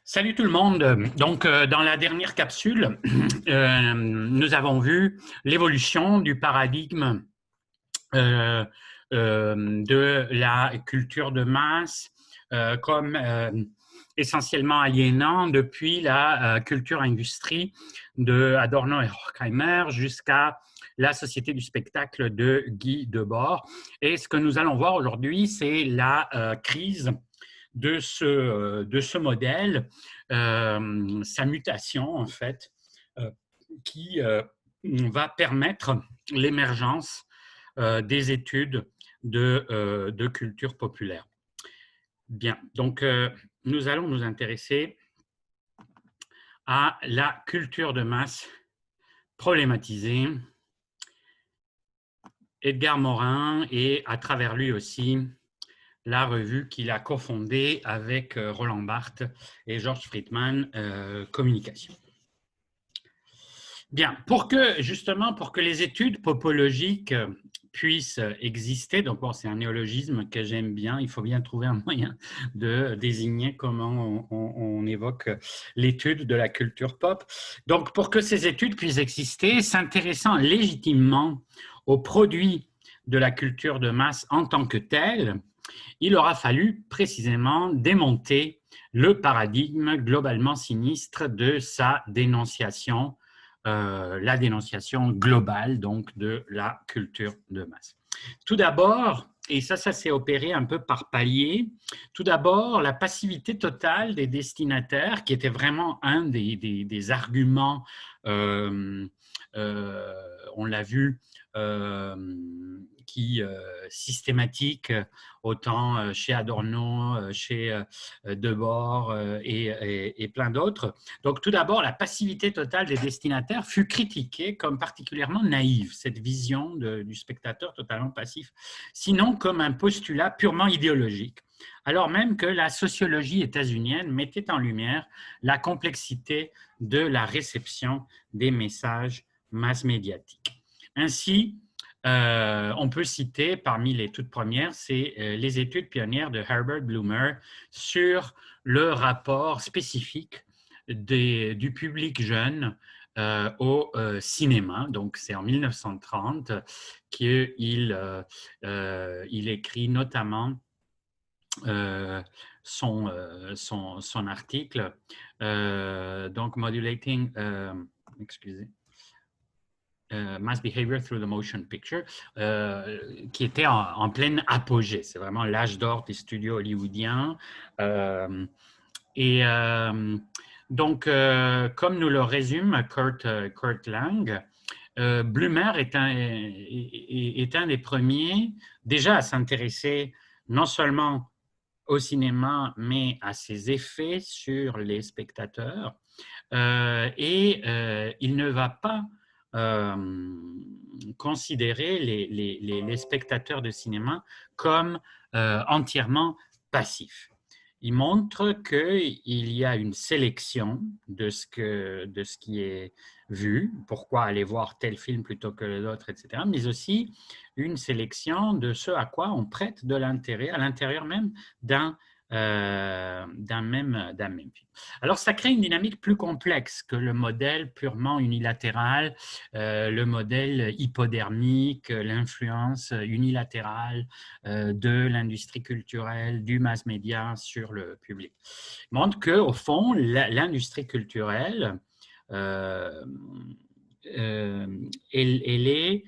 Salut tout le monde. Donc, dans la dernière capsule, nous avons vu l'évolution du paradigme euh, de la culture de masse comme essentiellement aliénant depuis la culture-industrie de Adorno et Horkheimer jusqu'à la Société du spectacle de Guy Debord. Et ce que nous allons voir aujourd'hui, c'est la crise de ce modèle, sa mutation en fait, qui va permettre l'émergence des études de culture populaire. Bien, donc nous allons nous intéresser à la culture de masse problématisée. Edgar Morin et à travers lui aussi la revue qu'il a cofondée avec Roland Barthes et George Friedman, Communication. Bien, pour que les études popologiques puissent exister, donc bon, c'est un néologisme que j'aime bien, il faut bien trouver un moyen de désigner comment on évoque l'étude de la culture pop. Donc, pour que ces études puissent exister, s'intéressant légitimement aux produits de la culture de masse en tant que tels, il aura fallu précisément démonter le paradigme globalement sinistre de sa dénonciation, la dénonciation globale donc de la culture de masse. Tout d'abord, et ça s'est opéré un peu par palier, tout d'abord la passivité totale des destinataires, qui était vraiment un des arguments, on l'a vu, qui systématique autant chez Adorno, chez Debord et plein d'autres. Donc tout d'abord, la passivité totale des destinataires fut critiquée comme particulièrement naïve, cette vision du spectateur totalement passif, sinon comme un postulat purement idéologique, alors même que la sociologie états-unienne mettait en lumière la complexité de la réception des messages mass médiatiques. Ainsi, on peut citer parmi les toutes premières, c'est les études pionnières de Herbert Blumer sur le rapport spécifique du public jeune au cinéma. Donc, c'est en 1930 qu'il écrit notamment son article, donc Modulating, excusez, Mass Behavior Through the Motion Picture, qui était en pleine apogée. C'est vraiment l'âge d'or des studios hollywoodiens. Donc, comme nous le résume Kurt Lang, Blumer est un des premiers déjà à s'intéresser non seulement au cinéma, mais à ses effets sur les spectateurs. Il ne va pas considérer les spectateurs de cinéma comme entièrement passifs. Il montre qu'il y a une sélection de ce qui est vu, pourquoi aller voir tel film plutôt que l'autre, etc., mais aussi une sélection de ce à quoi on prête de l'intérêt à l'intérieur même d'un même film. Alors, ça crée une dynamique plus complexe que le modèle purement unilatéral, le modèle hypodermique, l'influence unilatérale de l'industrie culturelle, du mass média sur le public. Il montre qu'au fond, l'industrie culturelle, elle est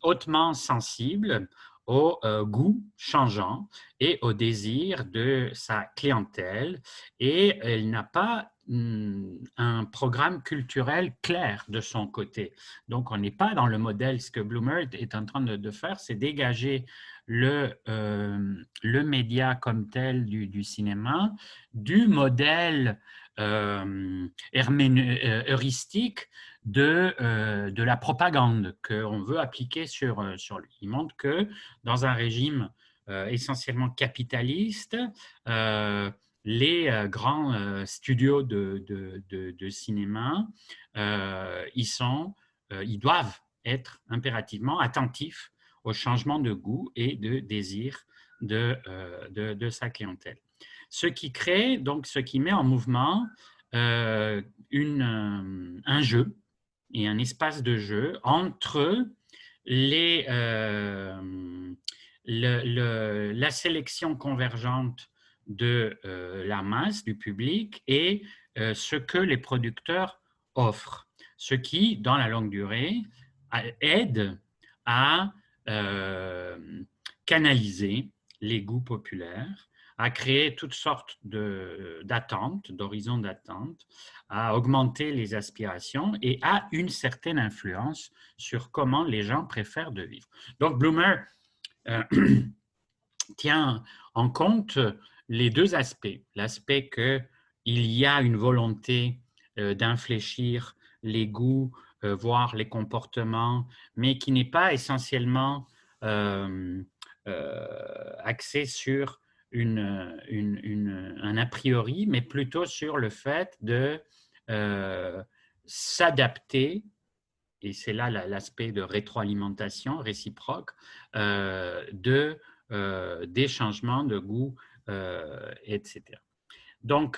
hautement sensible au goût changeant et au désir de sa clientèle, et elle n'a pas un programme culturel clair de son côté. Donc, on n'est pas dans le modèle. Ce que Blumer est en train de faire, c'est dégager le média comme tel du cinéma du modèle heuristique de la propagande qu'on veut appliquer sur lui. Il montre que dans un régime essentiellement capitaliste, les grands studios de cinéma, ils doivent être impérativement attentifs au changement de goût et de désir de sa clientèle. ce qui crée, donc ce qui met en mouvement un jeu et un espace de jeu entre la sélection convergente de la masse, du public, et ce que les producteurs offrent. Ce qui, dans la longue durée, aide à canaliser les goûts populaires, à créer toutes sortes d'attentes, d'horizons d'attente, à augmenter les aspirations et à une certaine influence sur comment les gens préfèrent de vivre. Donc, Blumer tient en compte les deux aspects. L'aspect qu'il y a une volonté d'infléchir les goûts, voire les comportements, mais qui n'est pas essentiellement axé sur un a priori, mais plutôt sur le fait de s'adapter, et c'est là l'aspect de rétroalimentation réciproque, des changements de goût, etc. Donc,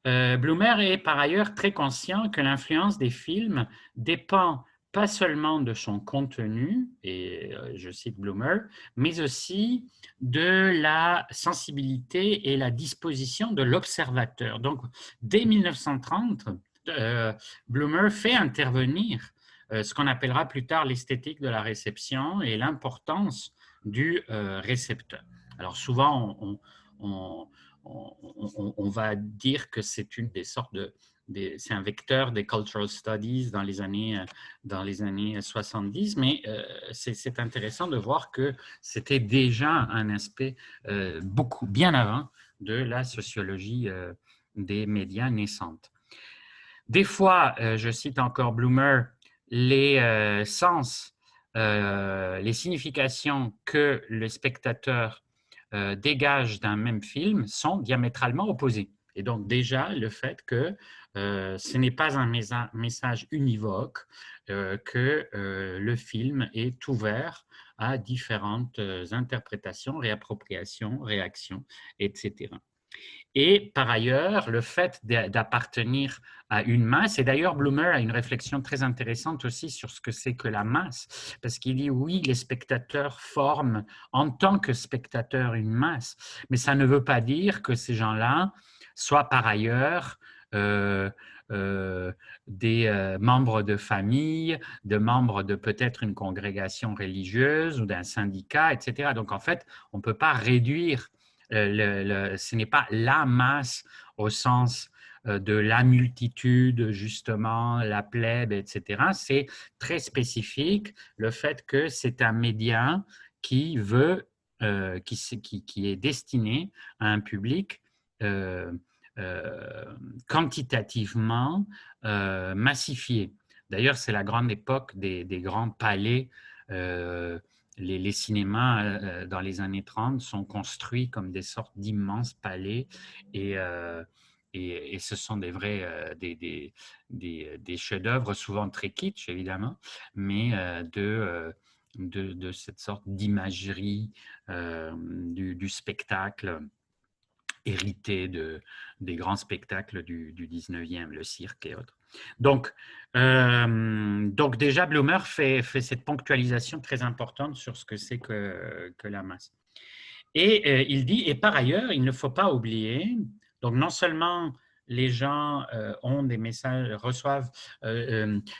Blumer est par ailleurs très conscient que l'influence des films dépend pas seulement de son contenu, et je cite Blumer, mais aussi de la sensibilité et la disposition de l'observateur. Donc, dès 1930, Blumer fait intervenir ce qu'on appellera plus tard l'esthétique de la réception et l'importance du récepteur. Alors souvent, on va dire que c'est une des sortes c'est un vecteur des cultural studies dans les années 70, mais c'est intéressant de voir que c'était déjà un aspect bien avant de la sociologie des médias naissantes. Des fois, je cite encore Blumer, les sens, les significations que le spectateur dégage d'un même film sont diamétralement opposés. Et donc déjà, le fait que ce n'est pas un message univoque, que le film est ouvert à différentes interprétations, réappropriations, réactions, etc. Et par ailleurs, le fait d'appartenir à une masse, et d'ailleurs Blumer a une réflexion très intéressante aussi sur ce que c'est que la masse, parce qu'il dit oui, les spectateurs forment en tant que spectateurs une masse, mais ça ne veut pas dire que ces gens-là soient par ailleurs des membres de famille, de membres de peut-être une congrégation religieuse ou d'un syndicat, etc. Donc en fait, on ne peut pas réduire ce n'est pas la masse au sens de la multitude, justement, la plèbe, etc. C'est très spécifique le fait que c'est un média qui veut, qui est destiné à un public quantitativement massifié. D'ailleurs, c'est la grande époque des grands palais. Les cinémas dans les années 30 sont construits comme des sortes d'immenses palais et ce sont des vrais des chefs-d'œuvre, souvent très kitsch évidemment, mais de cette sorte d'imagerie du spectacle hérité des grands spectacles du 19e, le cirque et autres. Donc déjà, Blumer fait cette ponctualisation très importante sur ce que c'est que la masse. Et il dit, et par ailleurs, il ne faut pas oublier, donc non seulement les gens ont des messages, reçoivent,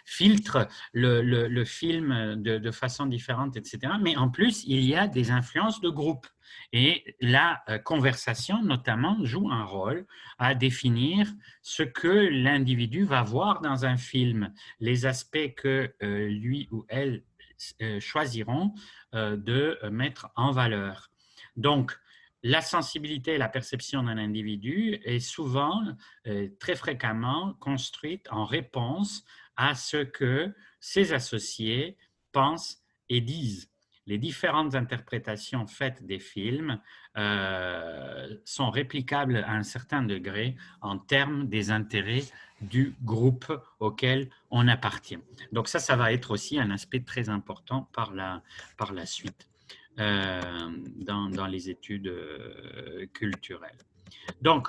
filtrent le film de façon différente, etc. Mais en plus, il y a des influences de groupe. Et la conversation, notamment, joue un rôle à définir ce que l'individu va voir dans un film, les aspects que lui ou elle choisiront de mettre en valeur. Donc, la sensibilité et la perception d'un individu est souvent, très fréquemment, construite en réponse à ce que ses associés pensent et disent. Les différentes interprétations faites des films sont réplicables à un certain degré en termes des intérêts du groupe auquel on appartient. Donc ça va être aussi un aspect très important par la suite. Dans les études culturelles. Donc,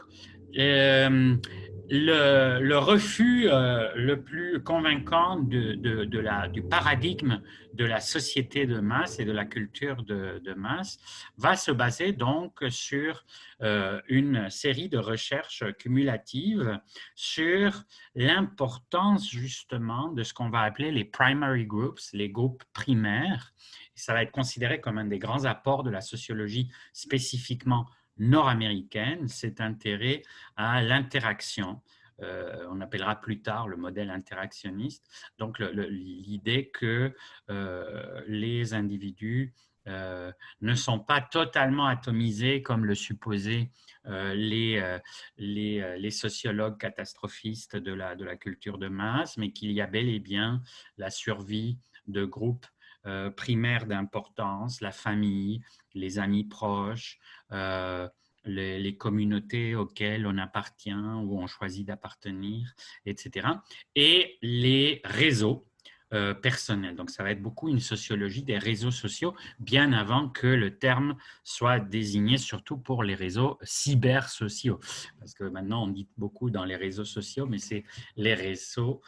le refus le plus convaincant du paradigme de la société de masse et de la culture de masse va se baser donc sur une série de recherches cumulatives sur l'importance justement de ce qu'on va appeler les primary groups, les groupes primaires. Ça va être considéré comme un des grands apports de la sociologie spécifiquement nord-américaine, cet intérêt à l'interaction. On appellera plus tard le modèle interactionniste. Donc, l'idée que les individus ne sont pas totalement atomisés comme le supposaient les sociologues catastrophistes de la culture de masse, mais qu'il y a bel et bien la survie de groupes primaires d'importance, la famille, les amis proches, les communautés auxquelles on appartient ou on choisit d'appartenir, etc. Et les réseaux personnels. Donc, ça va être beaucoup une sociologie des réseaux sociaux, bien avant que le terme soit désigné, surtout pour les réseaux cybersociaux. Parce que maintenant, on dit beaucoup dans les réseaux sociaux, mais c'est les réseaux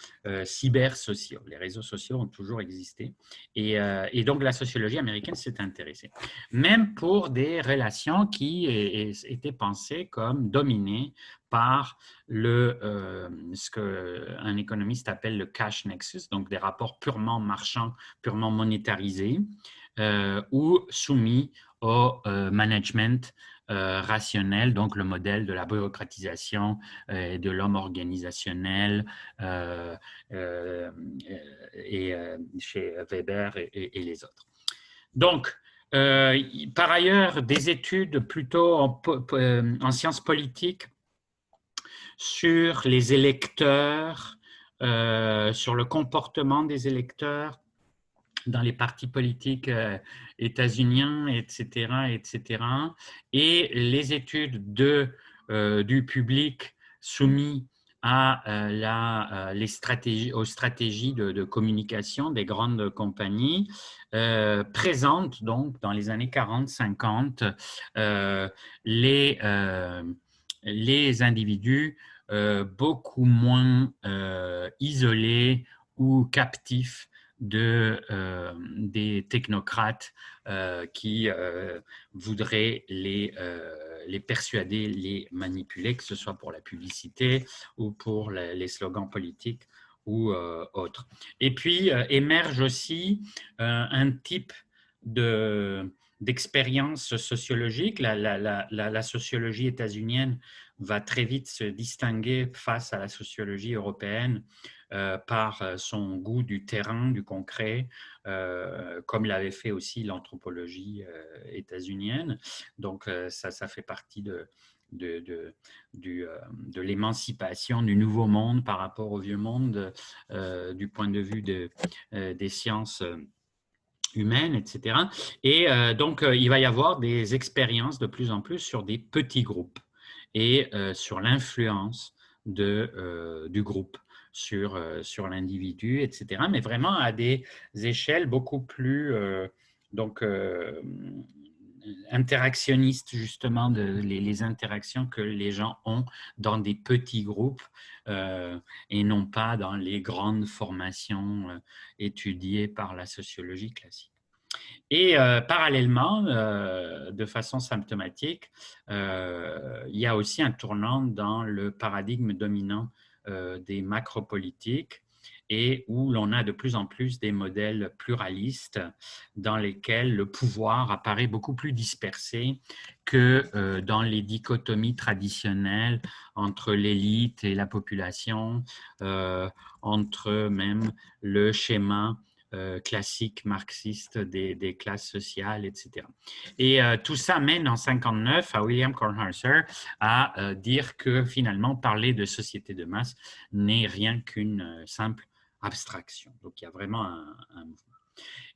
cybersociaux. Les réseaux sociaux ont toujours existé. Et donc, la sociologie américaine s'est intéressée. Même pour des relations qui étaient pensées comme dominées par ce qu'un économiste appelle le cash nexus, donc des rapports purement marchands, purement monétarisés, ou soumis au management rationnel, donc le modèle de la bureaucratisation et de l'homme organisationnel chez Weber et les autres. Donc, par ailleurs, des études plutôt en sciences politiques sur les électeurs, sur le comportement des électeurs dans les partis politiques états-uniens, etc., etc., et les études du public soumis aux stratégies de communication des grandes compagnies présentent donc dans les années 40-50 les individus beaucoup moins isolés ou captifs des technocrates qui voudraient les persuader, les manipuler, que ce soit pour la publicité ou pour les slogans politiques ou autres. Et puis émerge aussi un type d'expérience sociologique. La sociologie états-unienne va très vite se distinguer face à la sociologie européenne par son goût du terrain, du concret, comme l'avait fait aussi l'anthropologie états-unienne. Donc, ça fait partie de l'émancipation du nouveau monde par rapport au vieux monde du point de vue des sciences humaines, etc. Et donc, il va y avoir des expériences de plus en plus sur des petits groupes et sur l'influence du groupe sur l'individu, etc. Mais vraiment à des échelles beaucoup plus interactionnistes, justement, les interactions que les gens ont dans des petits groupes et non pas dans les grandes formations étudiées par la sociologie classique. Et parallèlement, de façon symptomatique, il y a aussi un tournant dans le paradigme dominant des macropolitiques et où l'on a de plus en plus des modèles pluralistes dans lesquels le pouvoir apparaît beaucoup plus dispersé que dans les dichotomies traditionnelles entre l'élite et la population, entre même le schéma classique marxiste des classes sociales, etc. Et tout ça mène en 1959 à William Kornheiser à dire que finalement parler de société de masse n'est rien qu'une simple abstraction. Donc il y a vraiment un mouvement.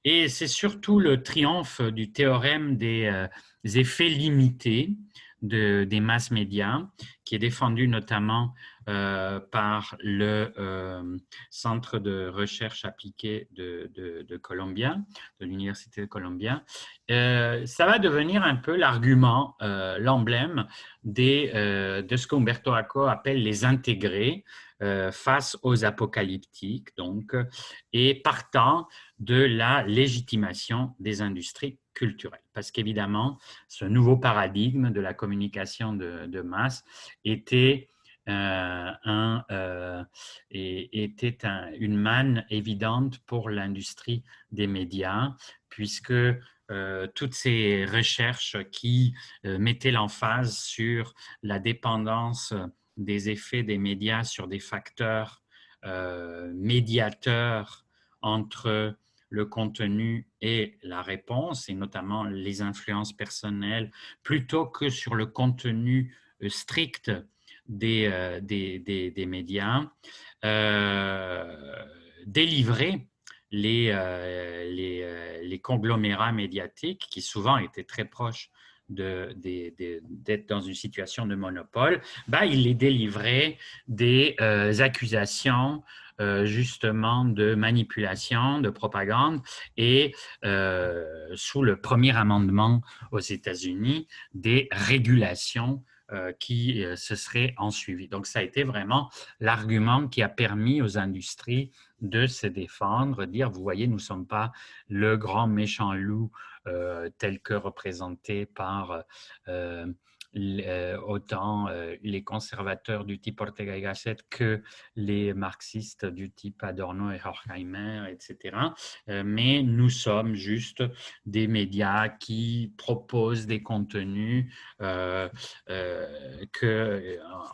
Et c'est surtout le triomphe du théorème des effets limités des masses médias, qui est défendu notamment par le Centre de recherche appliquée de Columbia, de l'Université de Columbia. Ça va devenir un peu l'argument, l'emblème de ce qu'Umberto Eco appelle les intégrés face aux apocalyptiques, donc, et partant de la légitimation des industries culturelles. Parce qu'évidemment, ce nouveau paradigme de la communication de masse était une manne évidente pour l'industrie des médias, puisque toutes ces recherches qui mettaient l'emphase sur la dépendance des effets des médias sur des facteurs médiateurs entre le contenu et la réponse, et notamment les influences personnelles, plutôt que sur le contenu strict des médias, délivrer les conglomérats médiatiques qui souvent étaient très proches d'être dans une situation de monopole, il les délivrait des accusations justement de manipulation, de propagande, et sous le premier amendement aux États-Unis, des régulations qui se seraient ensuivies. Donc, ça a été vraiment l'argument qui a permis aux industries de se défendre, dire, vous voyez, nous ne sommes pas le grand méchant loup tel que représenté par autant les conservateurs du type Ortega y Gasset que les marxistes du type Adorno et Horkheimer, etc. Mais nous sommes juste des médias qui proposent des contenus que,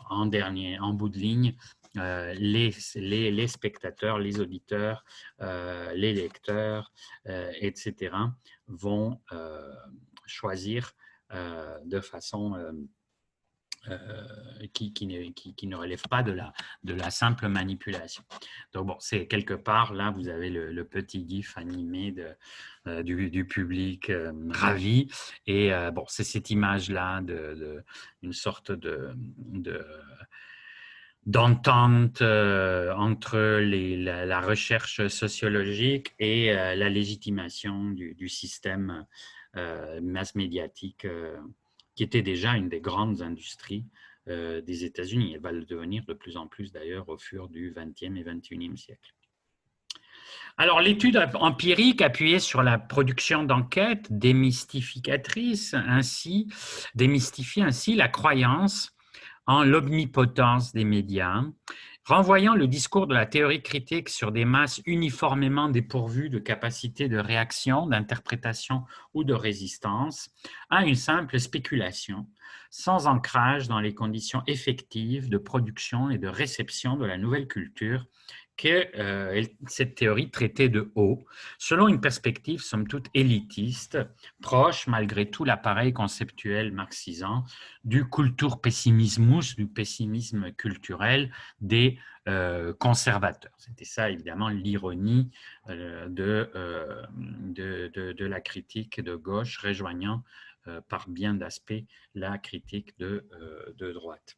en bout de ligne, les spectateurs, les auditeurs, les lecteurs, etc., vont choisir de façon qui ne relève pas de la simple manipulation. Donc, bon, c'est quelque part, là, vous avez le petit gif animé du public ravi. Et bon, c'est cette image-là d'une sorte d'entente entre la recherche sociologique et la légitimation du système masse médiatique qui était déjà une des grandes industries des États-Unis. Elle va le devenir de plus en plus d'ailleurs au fur du XXe et XXIe siècle. Alors, l'étude empirique appuyée sur la production d'enquêtes démystifie ainsi la croyance en l'omnipotence des médias, renvoyant le discours de la théorie critique sur des masses uniformément dépourvues de capacité de réaction, d'interprétation ou de résistance à une simple spéculation, sans ancrage dans les conditions effectives de production et de réception de la nouvelle culture que cette théorie traitait de haut, selon une perspective somme toute élitiste, proche malgré tout l'appareil conceptuel marxisant du Kulturpessimismus, du pessimisme culturel des conservateurs. C'était ça évidemment l'ironie de la critique de gauche, rejoignant par bien d'aspects la critique de droite.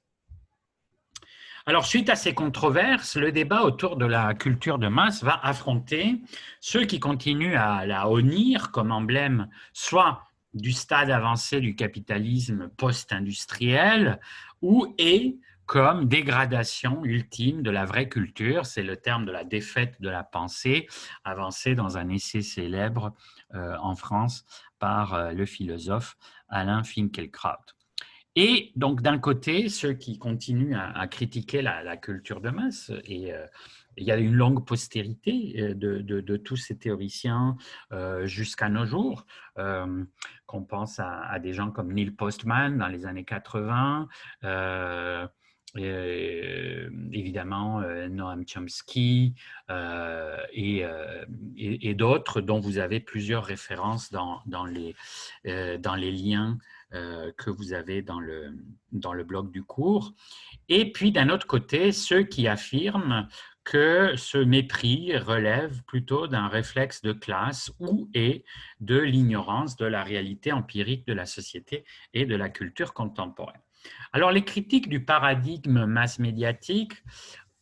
Alors, suite à ces controverses, le débat autour de la culture de masse va affronter ceux qui continuent à la honnir comme emblème soit du stade avancé du capitalisme post-industriel ou comme dégradation ultime de la vraie culture. C'est le terme de la défaite de la pensée, avancé dans un essai célèbre en France par le philosophe Alain Finkielkraut. Et donc, d'un côté, ceux qui continuent à critiquer la culture de masse, et il y a une longue postérité de tous ces théoriciens jusqu'à nos jours, qu'on pense à des gens comme Neil Postman dans les années 80, évidemment Noam Chomsky et d'autres dont vous avez plusieurs références dans les liens que vous avez dans le blog du cours. Et puis, d'un autre côté, ceux qui affirment que ce mépris relève plutôt d'un réflexe de classe ou et de l'ignorance de la réalité empirique de la société et de la culture contemporaine. Alors, les critiques du paradigme mass-médiatique,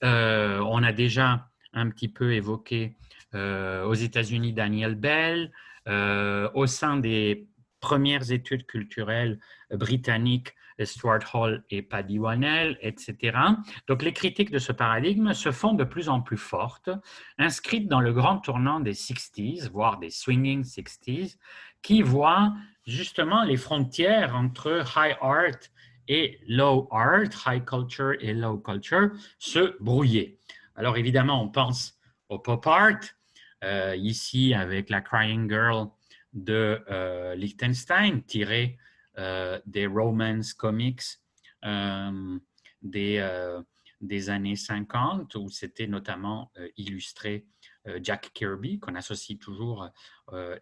on a déjà un petit peu évoqué aux États-Unis Daniel Bell, au sein des premières études culturelles britanniques, Stuart Hall et Paddy Wanell, etc. Donc, les critiques de ce paradigme se font de plus en plus fortes, inscrites dans le grand tournant des 60s, voire des swinging 60s, qui voient justement les frontières entre high art et low art, high culture et low culture, se brouiller. Alors évidemment, on pense au pop art, ici avec la Crying Girl de Liechtenstein, tirée des romance comics des années 50, où c'était notamment illustré Jack Kirby, qu'on associe toujours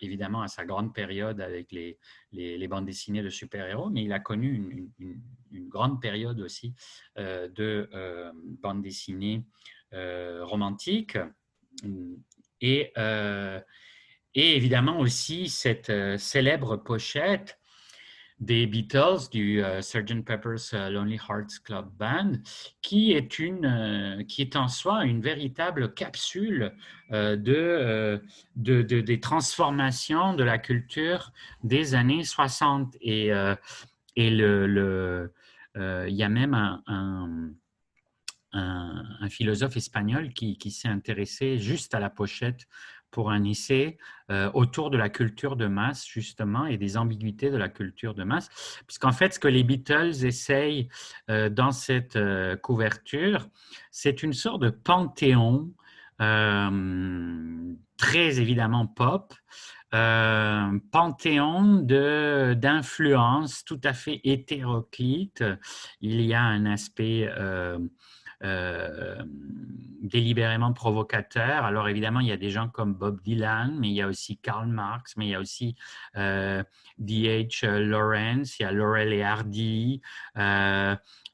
évidemment à sa grande période avec les bandes dessinées de super-héros, mais il a connu une grande période aussi de bandes dessinées romantiques. Et, et évidemment aussi cette célèbre pochette des Beatles, du Sgt. Pepper's Lonely Hearts Club Band, qui est en soi une véritable capsule des transformations de la culture des années 60. Et il y a même un philosophe espagnol qui s'est intéressé juste à la pochette pour un essai autour de la culture de masse, justement, et des ambiguïtés de la culture de masse. Puisqu'en fait, ce que les Beatles essayent dans cette couverture, c'est une sorte de panthéon très évidemment pop, panthéon d'influences tout à fait hétéroclite. Il y a un aspect délibérément provocateur. Alors évidemment, il y a des gens comme Bob Dylan, mais il y a aussi Karl Marx, mais il y a aussi D.H. Lawrence, il y a Laurel et Hardy,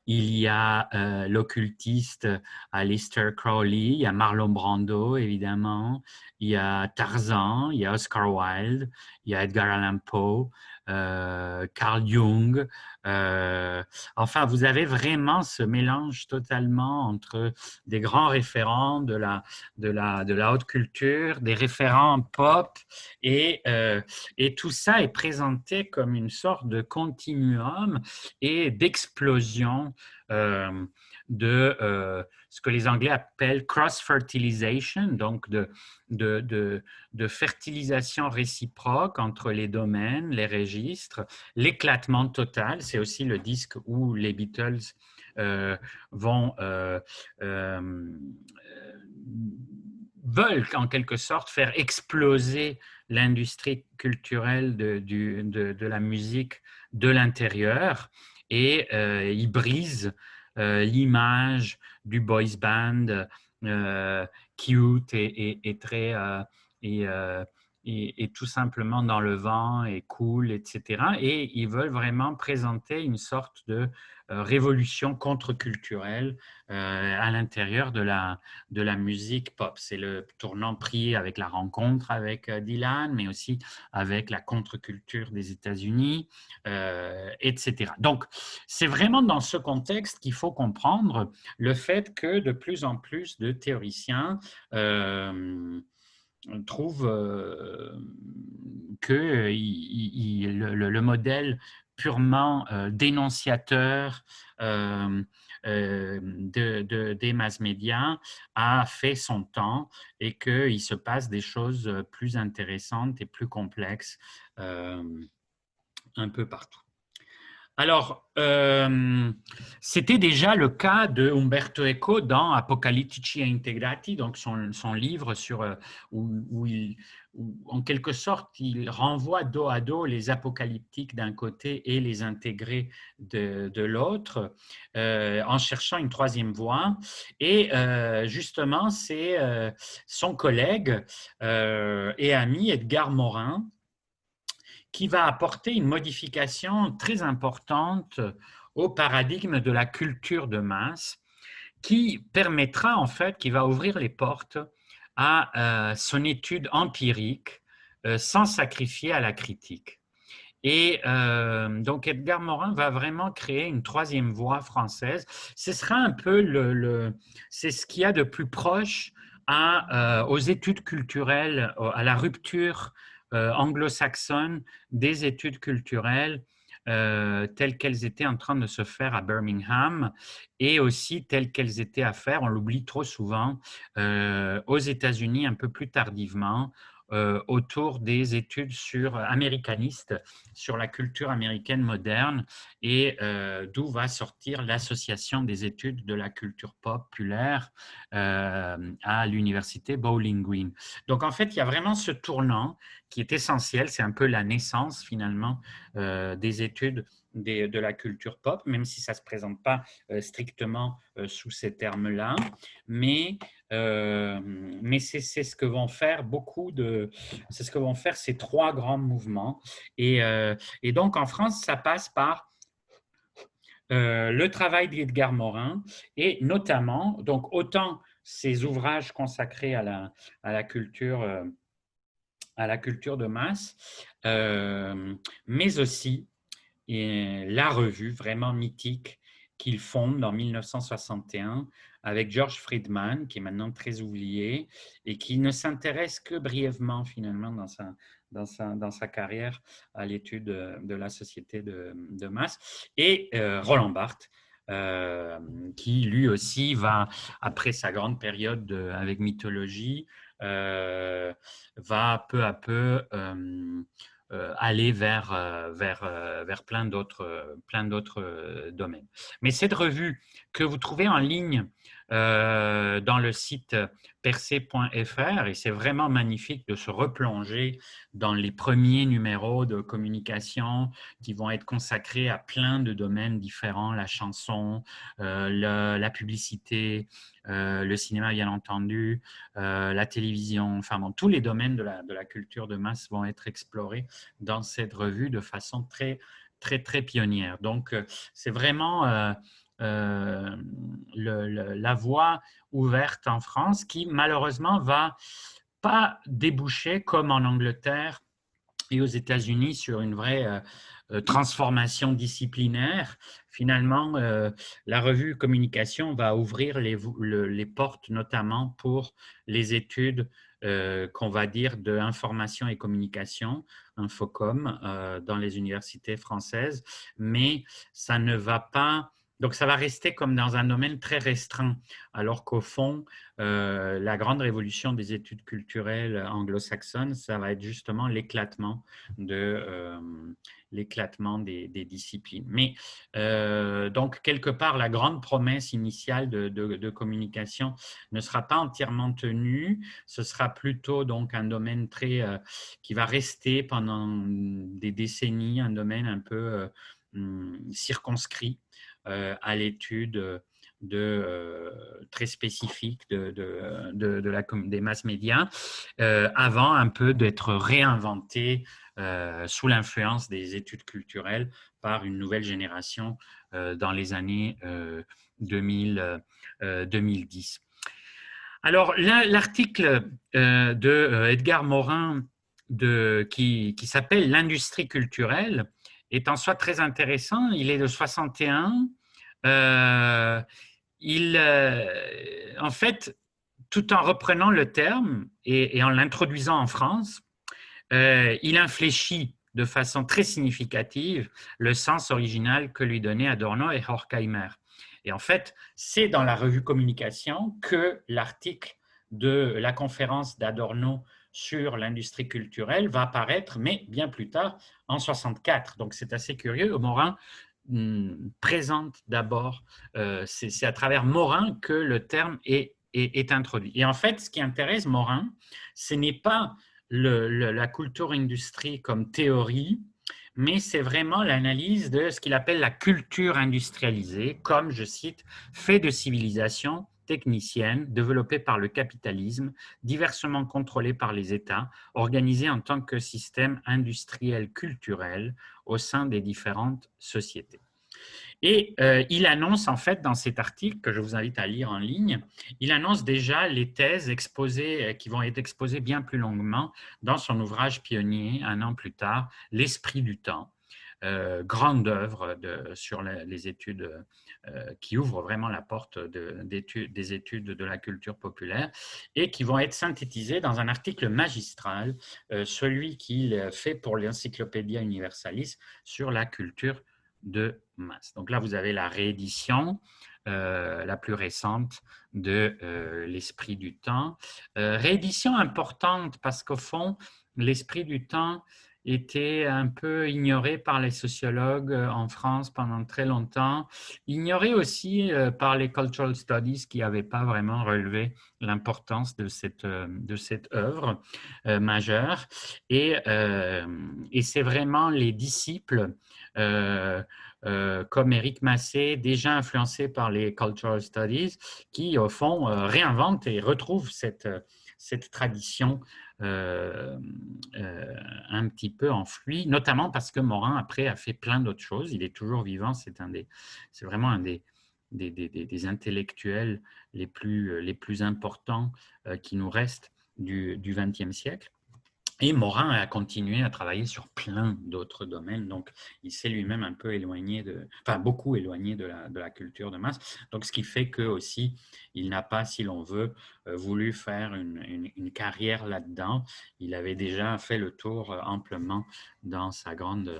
il y a l'occultiste Aleister Crowley, il y a Marlon Brando, évidemment, il y a Tarzan, il y a Oscar Wilde, il y a Edgar Allan Poe, Carl Jung. Enfin, vous avez vraiment ce mélange totalement entre des grands référents de la haute culture, des référents pop, et tout ça est présenté comme une sorte de continuum et d'explosion de ce que les Anglais appellent cross-fertilisation, donc de fertilisation réciproque entre les domaines, les registres, l'éclatement total. C'est aussi le disque où les Beatles vont veulent en quelque sorte faire exploser l'industrie culturelle de la musique de l'intérieur, et ils brisent l'image du boys band cute et très et tout simplement dans le vent et cool, etc. Et ils veulent vraiment présenter une sorte de révolution contre-culturelle à l'intérieur de la musique pop. C'est le tournant pris avec la rencontre avec Dylan, mais aussi avec la contre-culture des États-Unis, etc. Donc, c'est vraiment dans ce contexte qu'il faut comprendre le fait que de plus en plus de théoriciens trouvent que le modèle purement dénonciateur des mass médias a fait son temps, et qu'il se passe des choses plus intéressantes et plus complexes un peu partout. Alors, c'était déjà le cas de Umberto Eco dans Apocalyptici Integrati, donc son livre sur, où en quelque sorte, il renvoie dos à dos les apocalyptiques d'un côté et les intégrés de l'autre, en cherchant une troisième voie. Et justement, c'est son collègue et ami Edgar Morin qui va apporter une modification très importante au paradigme de la culture de masse, qui permettra en fait, qui va ouvrir les portes à son étude empirique sans sacrifier à la critique. Et donc, Edgar Morin va vraiment créer une troisième voie française. Ce sera un peu c'est ce qu'il y a de plus proche aux études culturelles, à la rupture anglo-saxonne des études culturelles telles qu'elles étaient en train de se faire à Birmingham et aussi telles qu'elles étaient à faire, on l'oublie trop souvent, aux États-Unis un peu plus tardivement, autour des études américanistes sur la culture américaine moderne et d'où va sortir l'association des études de la culture populaire à l'université Bowling Green. Donc en fait, il y a vraiment ce tournant qui est essentiel, c'est un peu la naissance finalement des études de la culture pop, même si ça ne se présente pas strictement sous ces termes-là, mais c'est ce que vont faire c'est ce que vont faire ces trois grands mouvements. Et donc en France, ça passe par le travail d'Edgar Morin et notamment, donc autant ses ouvrages consacrés à la culture de masse, mais aussi la revue vraiment mythique qu'il fonde en 1961 avec George Friedman, qui est maintenant très oublié et qui ne s'intéresse que brièvement finalement dans sa carrière à l'étude de la société de masse, et Roland Barthes, qui lui aussi va, après sa grande période avec Mythologie, va peu à peu aller vers plein d'autres domaines. Mais cette revue que vous trouvez en ligne dans le site percé.fr, et c'est vraiment magnifique de se replonger dans les premiers numéros de communication qui vont être consacrés à plein de domaines différents, la chanson, la publicité, le cinéma bien entendu, la télévision, enfin bon, tous les domaines de la culture de masse vont être explorés dans cette revue de façon très, très, très pionnière. Donc, c'est vraiment la voie ouverte en France qui, malheureusement, va pas déboucher comme en Angleterre et aux États-Unis sur une vraie transformation disciplinaire. Finalement, la revue Communication va ouvrir les portes notamment pour les études qu'on va dire de information et communication, Infocom, dans les universités françaises, mais ça ne va pas… Donc, ça va rester comme dans un domaine très restreint, alors qu'au fond, la grande révolution des études culturelles anglo-saxonnes, ça va être justement l'éclatement des disciplines. Mais donc, quelque part, la grande promesse initiale de communication ne sera pas entièrement tenue. Ce sera plutôt donc un domaine qui va rester pendant des décennies, un domaine un peu circonscrit à l'étude très spécifique des masses médias, avant un peu d'être réinventé sous l'influence des études culturelles par une nouvelle génération dans les années 2010. Alors, l'article de Edgar Morin qui s'appelle « L'industrie culturelle » est en soi très intéressant. Il est de 61. En fait, tout en reprenant le terme et en l'introduisant en France, il infléchit de façon très significative le sens original que lui donnaient Adorno et Horkheimer. Et en fait, c'est dans la revue Communication que l'article de la conférence d'Adorno sur l'industrie culturelle va apparaître, mais bien plus tard, en 64. Donc, c'est assez curieux. Morin présente d'abord, c'est à travers Morin que le terme est introduit. Et en fait, ce qui intéresse Morin, ce n'est pas la culture-industrie comme théorie, mais c'est vraiment l'analyse de ce qu'il appelle la culture industrialisée, comme, je cite, fait de civilisation technicienne développée par le capitalisme, diversement contrôlée par les États, organisée en tant que système industriel culturel au sein des différentes sociétés. Et il annonce en fait dans cet article, que je vous invite à lire en ligne, il annonce déjà les thèses exposées, qui vont être exposées bien plus longuement dans son ouvrage pionnier, un an plus tard, L'Esprit du temps. Grande œuvre sur les études qui ouvre vraiment la porte des études de la culture populaire et qui vont être synthétisées dans un article magistral, celui qu'il fait pour l'Encyclopædia Universalis sur la culture de masse. Donc là, vous avez la réédition la plus récente de L'Esprit du temps. Réédition importante parce qu'au fond, L'Esprit du temps était un peu ignoré par les sociologues en France pendant très longtemps, ignoré aussi par les cultural studies qui n'avaient pas vraiment relevé l'importance de cette œuvre majeure. Et c'est vraiment les disciples comme Éric Massé, déjà influencés par les cultural studies, qui au fond réinventent et retrouvent cette tradition un petit peu enfouie, notamment parce que Morin, après, a fait plein d'autres choses. Il est toujours vivant, c'est vraiment un des intellectuels les plus importants qui nous restent du XXe siècle. Et Morin a continué à travailler sur plein d'autres domaines, donc il s'est lui-même un peu éloigné beaucoup éloigné de la culture de masse. Donc ce qui fait que aussi il n'a pas, si l'on veut, voulu faire une carrière là-dedans. Il avait déjà fait le tour amplement dans sa grande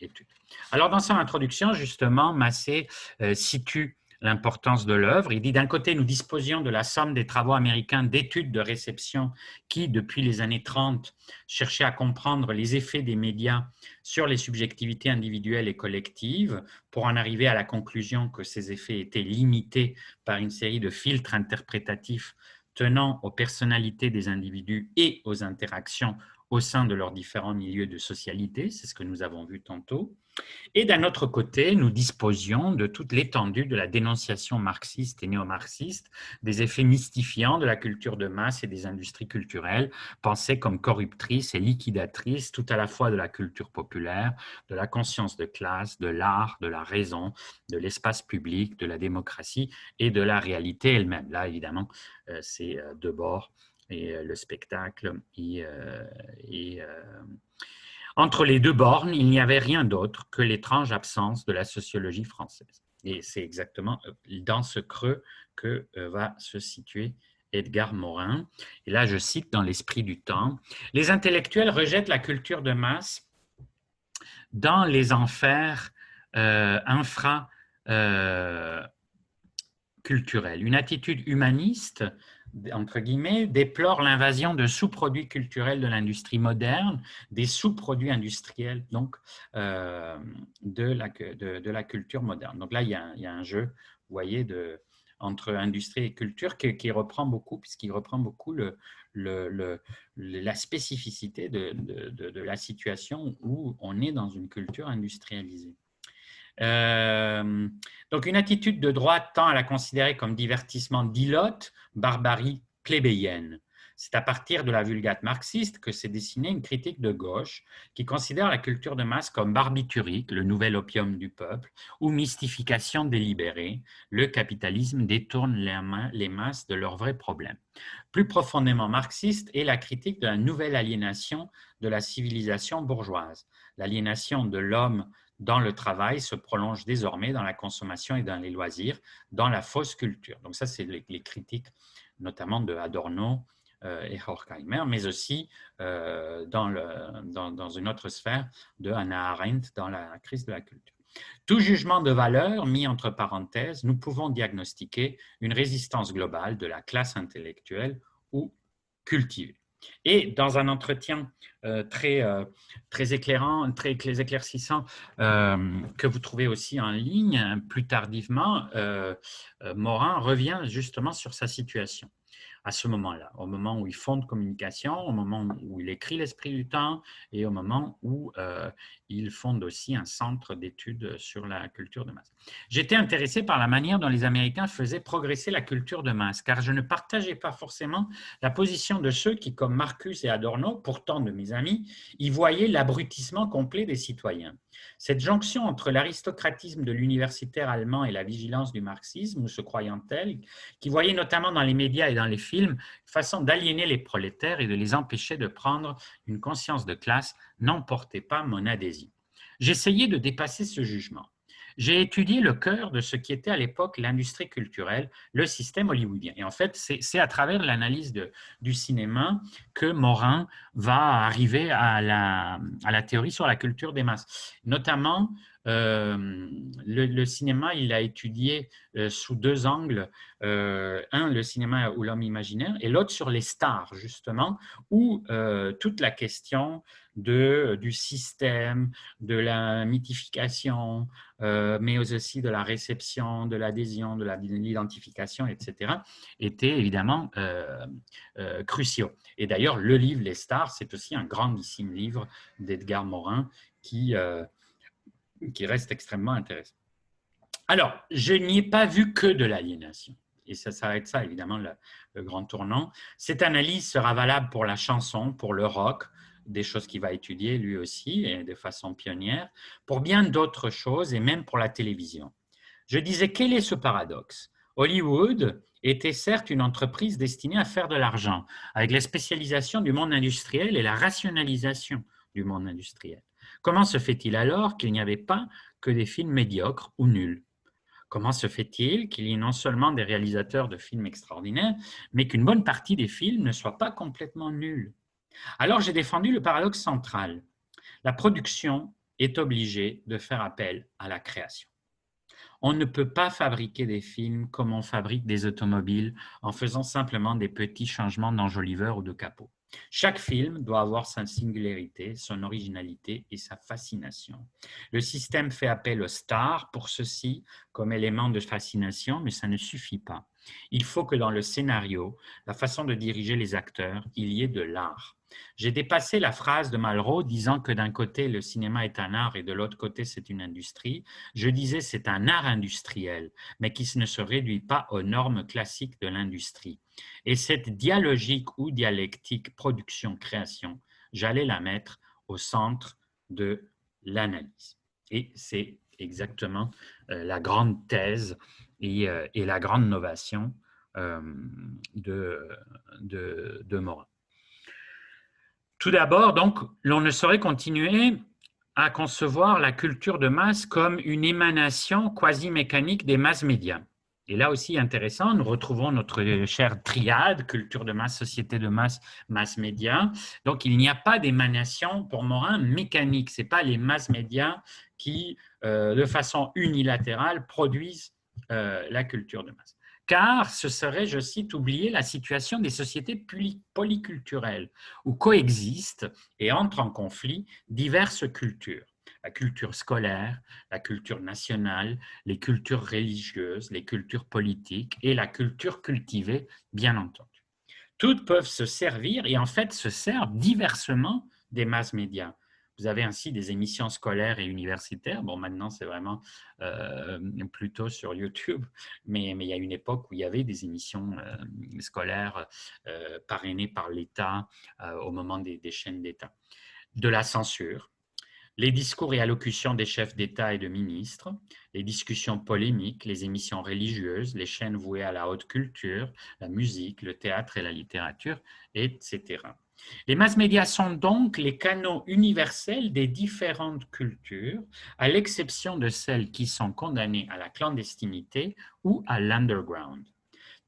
étude. Alors dans son introduction, justement, Massé situe l'importance de l'œuvre. Il dit d'un côté, nous disposions de la somme des travaux américains d'études de réception qui, depuis les années 30, cherchaient à comprendre les effets des médias sur les subjectivités individuelles et collectives pour en arriver à la conclusion que ces effets étaient limités par une série de filtres interprétatifs tenant aux personnalités des individus et aux interactions au sein de leurs différents milieux de socialité, c'est ce que nous avons vu tantôt. Et d'un autre côté, nous disposions de toute l'étendue de la dénonciation marxiste et néo-marxiste, des effets mystifiants de la culture de masse et des industries culturelles, pensées comme corruptrices et liquidatrices, tout à la fois de la culture populaire, de la conscience de classe, de l'art, de la raison, de l'espace public, de la démocratie et de la réalité elle-même. Là, évidemment, c'est Debord et le spectacle entre les deux bornes, il n'y avait rien d'autre que l'étrange absence de la sociologie française. Et c'est exactement dans ce creux que va se situer Edgar Morin. Et là, je cite dans L'Esprit du temps, « Les intellectuels rejettent la culture de masse dans les enfers infra-culturels. Une attitude humaniste entre guillemets, déplore l'invasion de sous-produits culturels de l'industrie moderne, des sous-produits industriels donc, de la culture moderne. Donc là, il y a un jeu, vous voyez, entre industrie et culture qui reprend beaucoup, puisqu'il reprend beaucoup la spécificité de la situation où on est dans une culture industrialisée. Donc, une attitude de droite tend à la considérer comme divertissement d'ilote, barbarie plébéienne. C'est à partir de la Vulgate marxiste que s'est dessinée une critique de gauche qui considère la culture de masse comme barbiturique, le nouvel opium du peuple, ou mystification délibérée, le capitalisme détourne les masses de leurs vrais problèmes. Plus profondément marxiste est la critique de la nouvelle aliénation de la civilisation bourgeoise, l'aliénation de l'homme dans le travail se prolonge désormais dans la consommation et dans les loisirs, dans la fausse culture. Donc ça, c'est les critiques notamment de Adorno et Horkheimer, mais aussi dans une autre sphère de Hannah Arendt dans la crise de la culture. Tout jugement de valeur mis entre parenthèses, nous pouvons diagnostiquer une résistance globale de la classe intellectuelle ou cultivée. Et dans un entretien très éclairant, très éclaircissant que vous trouvez aussi en ligne plus tardivement, Morin revient justement sur sa situation. à ce moment-là, au moment où il fonde communication, au moment où il écrit l'esprit du temps et au moment où il fonde aussi un centre d'études sur la culture de masse. J'étais intéressé par la manière dont les Américains faisaient progresser la culture de masse, car je ne partageais pas forcément la position de ceux qui, comme Marcus et Adorno, pourtant de mes amis, y voyaient l'abrutissement complet des citoyens. Cette jonction entre l'aristocratisme de l'universitaire allemand et la vigilance du marxisme, ou se croyant tel, qui voyait notamment dans les médias et dans les films façon d'aliéner les prolétaires et de les empêcher de prendre une conscience de classe, n'emportait pas mon adhésion. J'essayais de dépasser ce jugement. J'ai étudié le cœur de ce qui était à l'époque l'industrie culturelle, le système hollywoodien. Et en fait, c'est à travers l'analyse du cinéma que Morin va arriver à la théorie sur la culture des masses. Notamment, le cinéma, il a étudié sous deux angles. Un, le cinéma ou l'homme imaginaire, et l'autre sur les stars, justement, où toute la question du système, de la mythification, mais aussi de la réception, de l'adhésion, de l'identification, etc., étaient évidemment cruciaux. Et d'ailleurs, le livre Les Stars, c'est aussi un grandissime livre d'Edgar Morin qui reste extrêmement intéressant. Alors, je n'y ai pas vu que de l'aliénation. Et ça s'arrête ça, évidemment, le grand tournant. Cette analyse sera valable pour la chanson, pour le rock, des choses qu'il va étudier lui aussi, et de façon pionnière, pour bien d'autres choses, et même pour la télévision. Je disais, quel est ce paradoxe? Hollywood était certes une entreprise destinée à faire de l'argent, avec la spécialisation du monde industriel et la rationalisation du monde industriel. Comment se fait-il alors qu'il n'y avait pas que des films médiocres ou nuls? Comment se fait-il qu'il y ait non seulement des réalisateurs de films extraordinaires, mais qu'une bonne partie des films ne soient pas complètement nuls? Alors j'ai défendu le paradoxe central. La production est obligée de faire appel à la création. On ne peut pas fabriquer des films comme on fabrique des automobiles en faisant simplement des petits changements d'enjoliveur ou de capot. Chaque film doit avoir sa singularité, son originalité et sa fascination. Le système fait appel aux stars pour ceci comme élément de fascination, mais ça ne suffit pas. Il faut que dans le scénario, la façon de diriger les acteurs, il y ait de l'art. J'ai dépassé la phrase de Malraux disant que d'un côté le cinéma est un art et de l'autre côté c'est une industrie. Je disais c'est un art industriel, mais qui ne se réduit pas aux normes classiques de l'industrie. Et cette dialogique ou dialectique production-création, j'allais la mettre au centre de l'analyse. Et c'est exactement la grande thèse et la grande novation de Morin. Tout d'abord, donc, l'on ne saurait continuer à concevoir la culture de masse comme une émanation quasi-mécanique des masses médias. Et là aussi, intéressant, nous retrouvons notre chère triade, culture de masse, société de masse, mass médias. Donc, il n'y a pas d'émanation, pour Morin, mécanique. Ce n'est pas les masses médias qui, de façon unilatérale, produisent la culture de masse. Car ce serait, je cite, oublier la situation des sociétés polyculturelles où coexistent et entrent en conflit diverses cultures. La culture scolaire, la culture nationale, les cultures religieuses, les cultures politiques et la culture cultivée, bien entendu. Toutes peuvent se servir et en fait se servent diversement des masses médias. Vous avez ainsi des émissions scolaires et universitaires. Bon, maintenant, c'est vraiment plutôt sur YouTube, mais il y a une époque où il y avait des émissions scolaires parrainées par l'État au moment des chaînes d'État. De la censure, les discours et allocutions des chefs d'État et de ministres, les discussions polémiques, les émissions religieuses, les chaînes vouées à la haute culture, la musique, le théâtre et la littérature, etc. Les masses médias sont donc les canaux universels des différentes cultures, à l'exception de celles qui sont condamnées à la clandestinité ou à l'underground.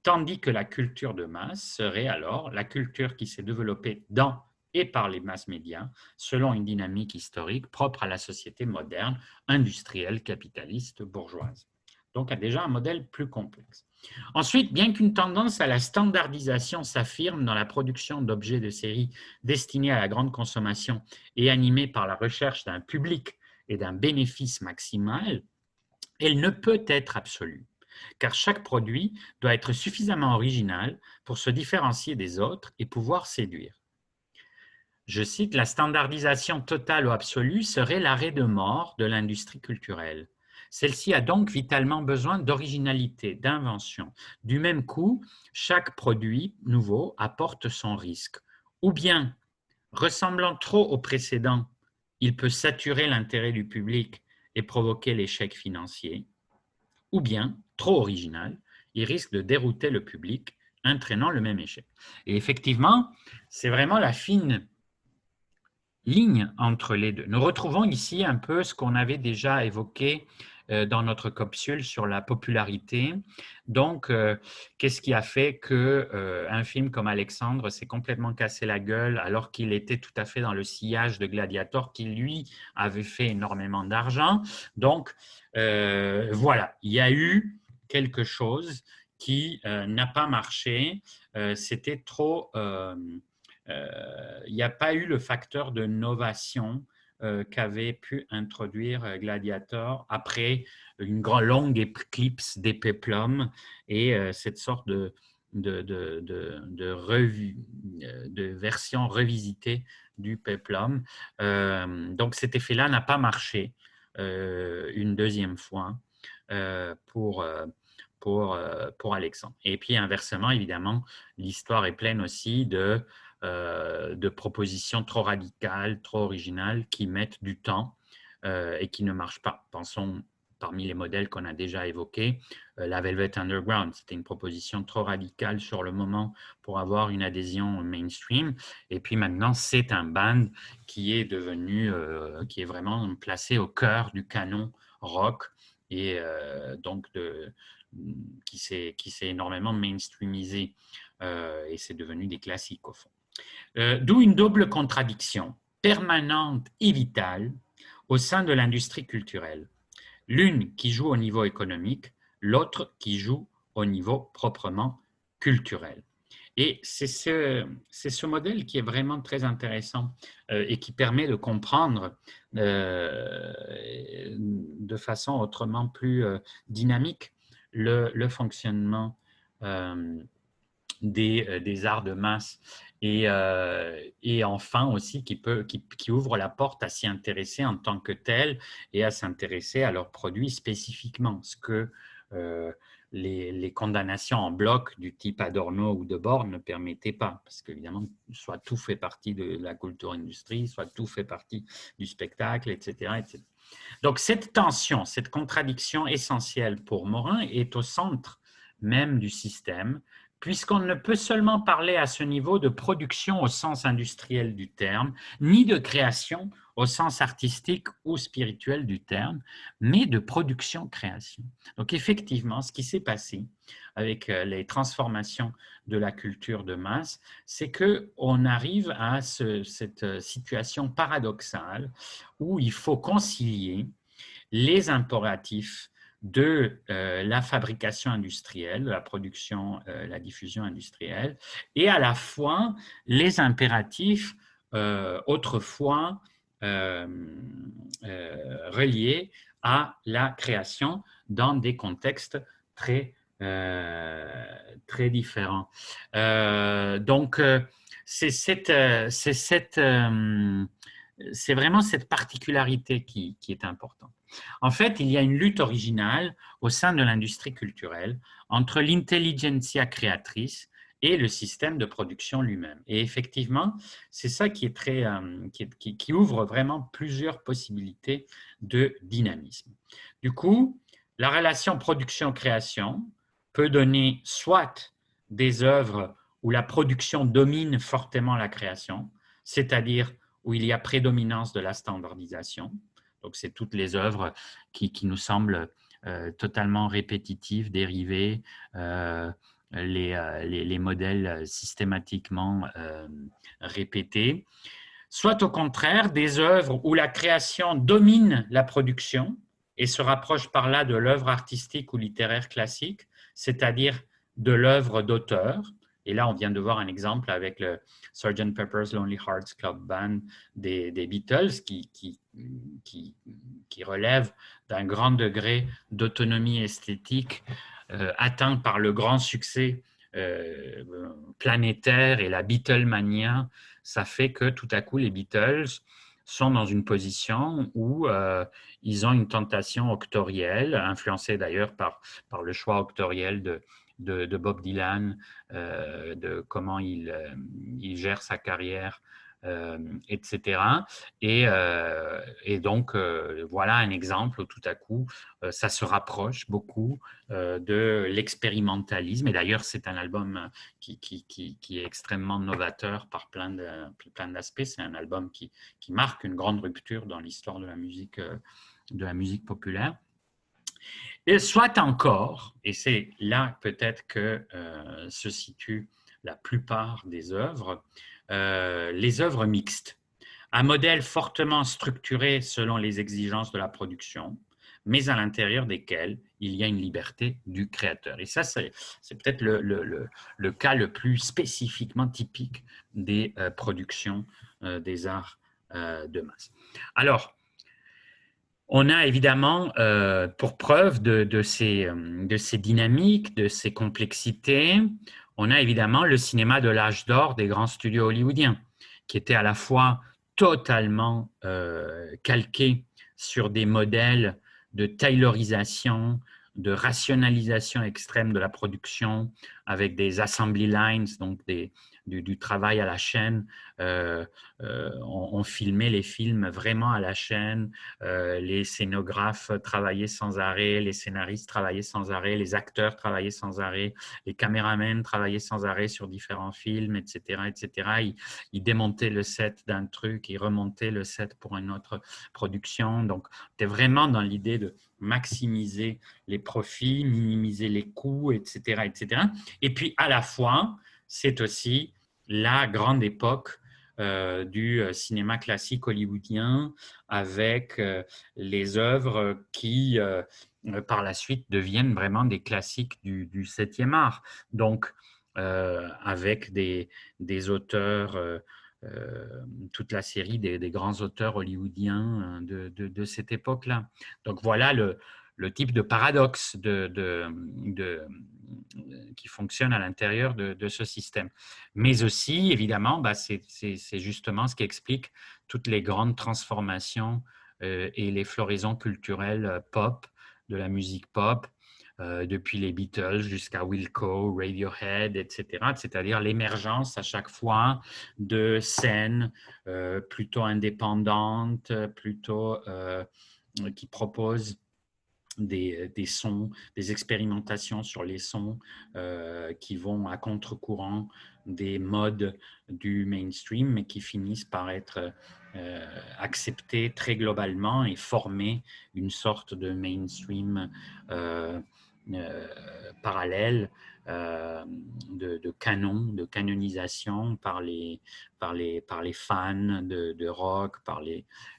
Tandis que la culture de masse serait alors la culture qui s'est développée dans et par les masses médias, selon une dynamique historique propre à la société moderne, industrielle, capitaliste, bourgeoise. Donc, il y a déjà un modèle plus complexe. Ensuite, bien qu'une tendance à la standardisation s'affirme dans la production d'objets de série destinés à la grande consommation et animés par la recherche d'un public et d'un bénéfice maximal, elle ne peut être absolue. car chaque produit doit être suffisamment original pour se différencier des autres et pouvoir séduire. Je cite, « La standardisation totale ou absolue serait l'arrêt de mort de l'industrie culturelle. Celle-ci a donc vitalement besoin d'originalité, d'invention. Du même coup, chaque produit nouveau apporte son risque. Ou bien, ressemblant trop au précédent, il peut saturer l'intérêt du public et provoquer l'échec financier. Ou bien, trop original, il risque de dérouter le public, entraînant le même échec. » Et effectivement, c'est vraiment la fine ligne entre les deux. Nous retrouvons ici un peu ce qu'on avait déjà évoqué dans notre capsule sur la popularité. Donc, qu'est-ce qui a fait qu'un film comme Alexandre s'est complètement cassé la gueule alors qu'il était tout à fait dans le sillage de Gladiator qui, lui, avait fait énormément d'argent. Donc, voilà, il y a eu quelque chose qui n'a pas marché. C'était trop… il n'y a pas eu le facteur de novation qu'avait pu introduire Gladiator après une longue éclipse des péplums et cette sorte de version revisitée du péplum. Donc cet effet-là n'a pas marché une deuxième fois pour Alexandre. Et puis inversement, évidemment, l'histoire est pleine aussi de propositions trop radicales, trop originales, qui mettent du temps et qui ne marchent pas. Pensons, parmi les modèles qu'on a déjà évoqués, la Velvet Underground, c'était une proposition trop radicale sur le moment pour avoir une adhésion mainstream. Et puis maintenant, c'est un band qui est devenu, qui est vraiment placé au cœur du canon rock et donc qui s'est énormément mainstreamisé et c'est devenu des classiques au fond. D'où une double contradiction permanente et vitale au sein de l'industrie culturelle. L'une qui joue au niveau économique, l'autre qui joue au niveau proprement culturel. Et c'est ce modèle qui est vraiment très intéressant et qui permet de comprendre de façon autrement plus dynamique le fonctionnement des arts de masse et enfin aussi qui ouvre la porte à s'y intéresser en tant que tel et à s'intéresser à leurs produits spécifiquement, ce que les condamnations en bloc du type Adorno ou Debord ne permettaient pas, parce qu'évidemment, soit tout fait partie de la culture-industrie, soit tout fait partie du spectacle, etc., etc. Donc cette tension, cette contradiction essentielle pour Morin est au centre même du système, puisqu'on ne peut seulement parler à ce niveau de production au sens industriel du terme, ni de création au sens artistique ou spirituel du terme, mais de production-création. Donc effectivement, ce qui s'est passé avec les transformations de la culture de masse, c'est qu'on arrive à cette situation paradoxale où il faut concilier les impératifs de la fabrication industrielle, de la production, la diffusion industrielle, et à la fois les impératifs autrefois reliés à la création dans des contextes très différents. Donc, c'est vraiment cette particularité qui est importante. En fait, il y a une lutte originale au sein de l'industrie culturelle entre l'intelligentsia créatrice et le système de production lui-même. Et effectivement, c'est ça qui ouvre vraiment plusieurs possibilités de dynamisme. Du coup, la relation production-création peut donner soit des œuvres où la production domine fortement la création, c'est-à-dire où il y a prédominance de la standardisation. Donc, c'est toutes les œuvres qui nous semblent totalement répétitives, dérivées, les modèles systématiquement répétés. Soit au contraire, des œuvres où la création domine la production et se rapproche par là de l'œuvre artistique ou littéraire classique, c'est-à-dire de l'œuvre d'auteur. Et là, on vient de voir un exemple avec le Sgt. Pepper's Lonely Hearts Club Band des Beatles qui relève d'un grand degré d'autonomie esthétique atteint par le grand succès planétaire et la Beatlemania. Ça fait que tout à coup, les Beatles sont dans une position où ils ont une tentation octorielle, influencée d'ailleurs par le choix octoriel de Bob Dylan, de comment il gère sa carrière, etc. Et donc, voilà un exemple où tout à coup, ça se rapproche beaucoup de l'expérimentalisme. Et d'ailleurs, c'est un album qui est extrêmement novateur par plein d'aspects. C'est un album qui marque une grande rupture dans l'histoire de la musique populaire. Et soit encore, et c'est là peut-être que se situe la plupart des œuvres, les œuvres mixtes. Un modèle fortement structuré selon les exigences de la production, mais à l'intérieur desquels il y a une liberté du créateur. Et ça, c'est peut-être le cas le plus spécifiquement typique des productions des arts de masse. Alors, on a évidemment, pour preuve de ces dynamiques, de ces complexités, on a évidemment le cinéma de l'âge d'or des grands studios hollywoodiens, qui était à la fois totalement calqué sur des modèles de taylorisation, de rationalisation extrême de la production, avec des assembly lines, donc du travail à la chaîne. On filmait les films vraiment à la chaîne. Les scénographes travaillaient sans arrêt, les scénaristes travaillaient sans arrêt, les acteurs travaillaient sans arrêt, les caméramans travaillaient sans arrêt sur différents films, etc. etc. Ils démontaient le set d'un truc, ils remontaient le set pour une autre production. Donc, c'était vraiment dans l'idée de maximiser les profits, minimiser les coûts, etc. etc. Et puis, à la fois, c'est aussi la grande époque du cinéma classique hollywoodien avec les œuvres qui, par la suite, deviennent vraiment des classiques du 7e art. Donc, avec des auteurs, toute la série des grands auteurs hollywoodiens de cette époque-là. Donc, voilà le type de paradoxe qui fonctionne à l'intérieur de ce système. Mais aussi, évidemment, c'est justement ce qui explique toutes les grandes transformations et les floraisons culturelles pop, de la musique pop, depuis les Beatles jusqu'à Wilco, Radiohead, etc. C'est-à-dire l'émergence à chaque fois de scènes plutôt indépendantes, plutôt qui proposent des sons, des expérimentations sur les sons qui vont à contre-courant des modes du mainstream, mais qui finissent par être acceptés très globalement et former une sorte de mainstream parallèle de canon, de canonisation par les fans de rock,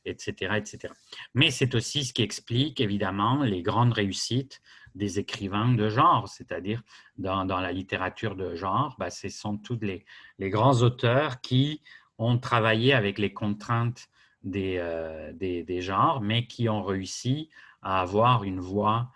etc., etc. Mais c'est aussi ce qui explique évidemment les grandes réussites des écrivains de genre, c'est-à-dire dans la littérature de genre, ce sont tous les grands auteurs qui ont travaillé avec les contraintes des genres, mais qui ont réussi à avoir une voix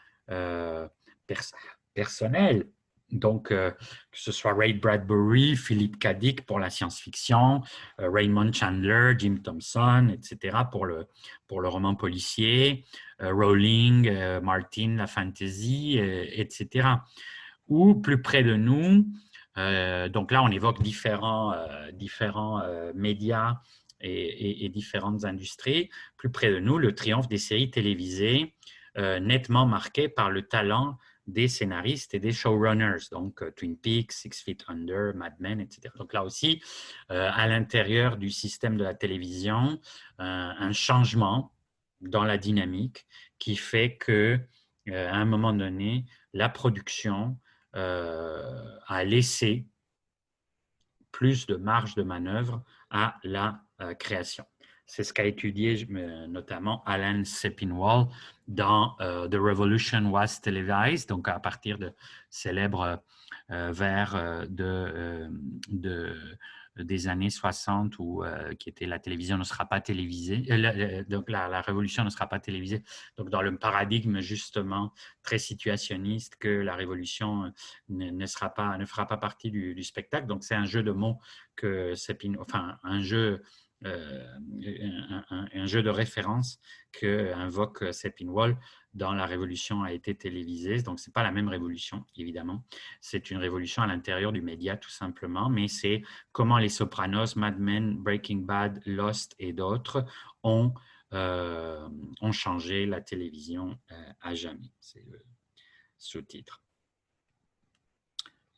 personnelle. Donc, que ce soit Ray Bradbury, Philip K. Dick pour la science-fiction, Raymond Chandler, Jim Thompson, etc. pour le roman policier, Rowling, Martin, la fantasy, etc. Ou plus près de nous, donc là on évoque différents médias et différentes industries. Plus près de nous, le triomphe des séries télévisées, nettement marqué par le talent des scénaristes et des showrunners, donc Twin Peaks, Six Feet Under, Mad Men, etc. Donc là aussi, à l'intérieur du système de la télévision, un changement dans la dynamique qui fait que, à un moment donné, la production a laissé plus de marge de manœuvre à la création. C'est ce qu'a étudié notamment Alan Sepinwall dans The Revolution Was Televised, donc à partir de célèbres vers des années 60 où qui était la télévision ne sera pas télévisée, donc la révolution ne sera pas télévisée, donc dans le paradigme justement très situationniste que la révolution ne fera pas partie du spectacle. Donc c'est un jeu de mots que enfin un jeu de référence qu'invoque Sepinwall dans La Révolution a été télévisée. Donc, ce n'est pas la même révolution, évidemment. C'est une révolution à l'intérieur du média, tout simplement, mais c'est comment les Sopranos, Mad Men, Breaking Bad, Lost et d'autres ont changé la télévision à jamais. C'est le sous-titre.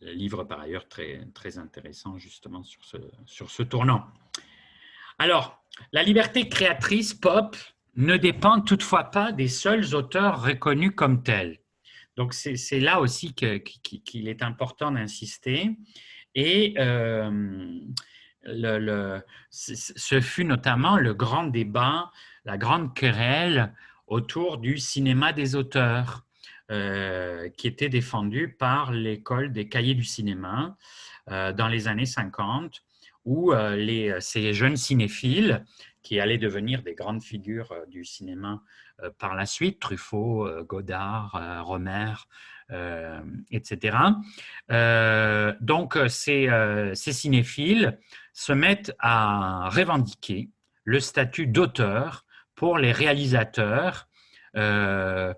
Le livre, par ailleurs, très, très intéressant, justement, sur ce tournant. Alors, la liberté créatrice pop ne dépend toutefois pas des seuls auteurs reconnus comme tels. Donc, c'est là aussi qu'il est important d'insister. Et ce fut notamment le grand débat, la grande querelle autour du cinéma des auteurs, qui était défendu par l'école des cahiers du cinéma dans les années 50, où ces jeunes cinéphiles qui allaient devenir des grandes figures du cinéma par la suite, Truffaut, Godard, Romer, etc. Donc, ces cinéphiles se mettent à revendiquer le statut d'auteur pour les réalisateurs, même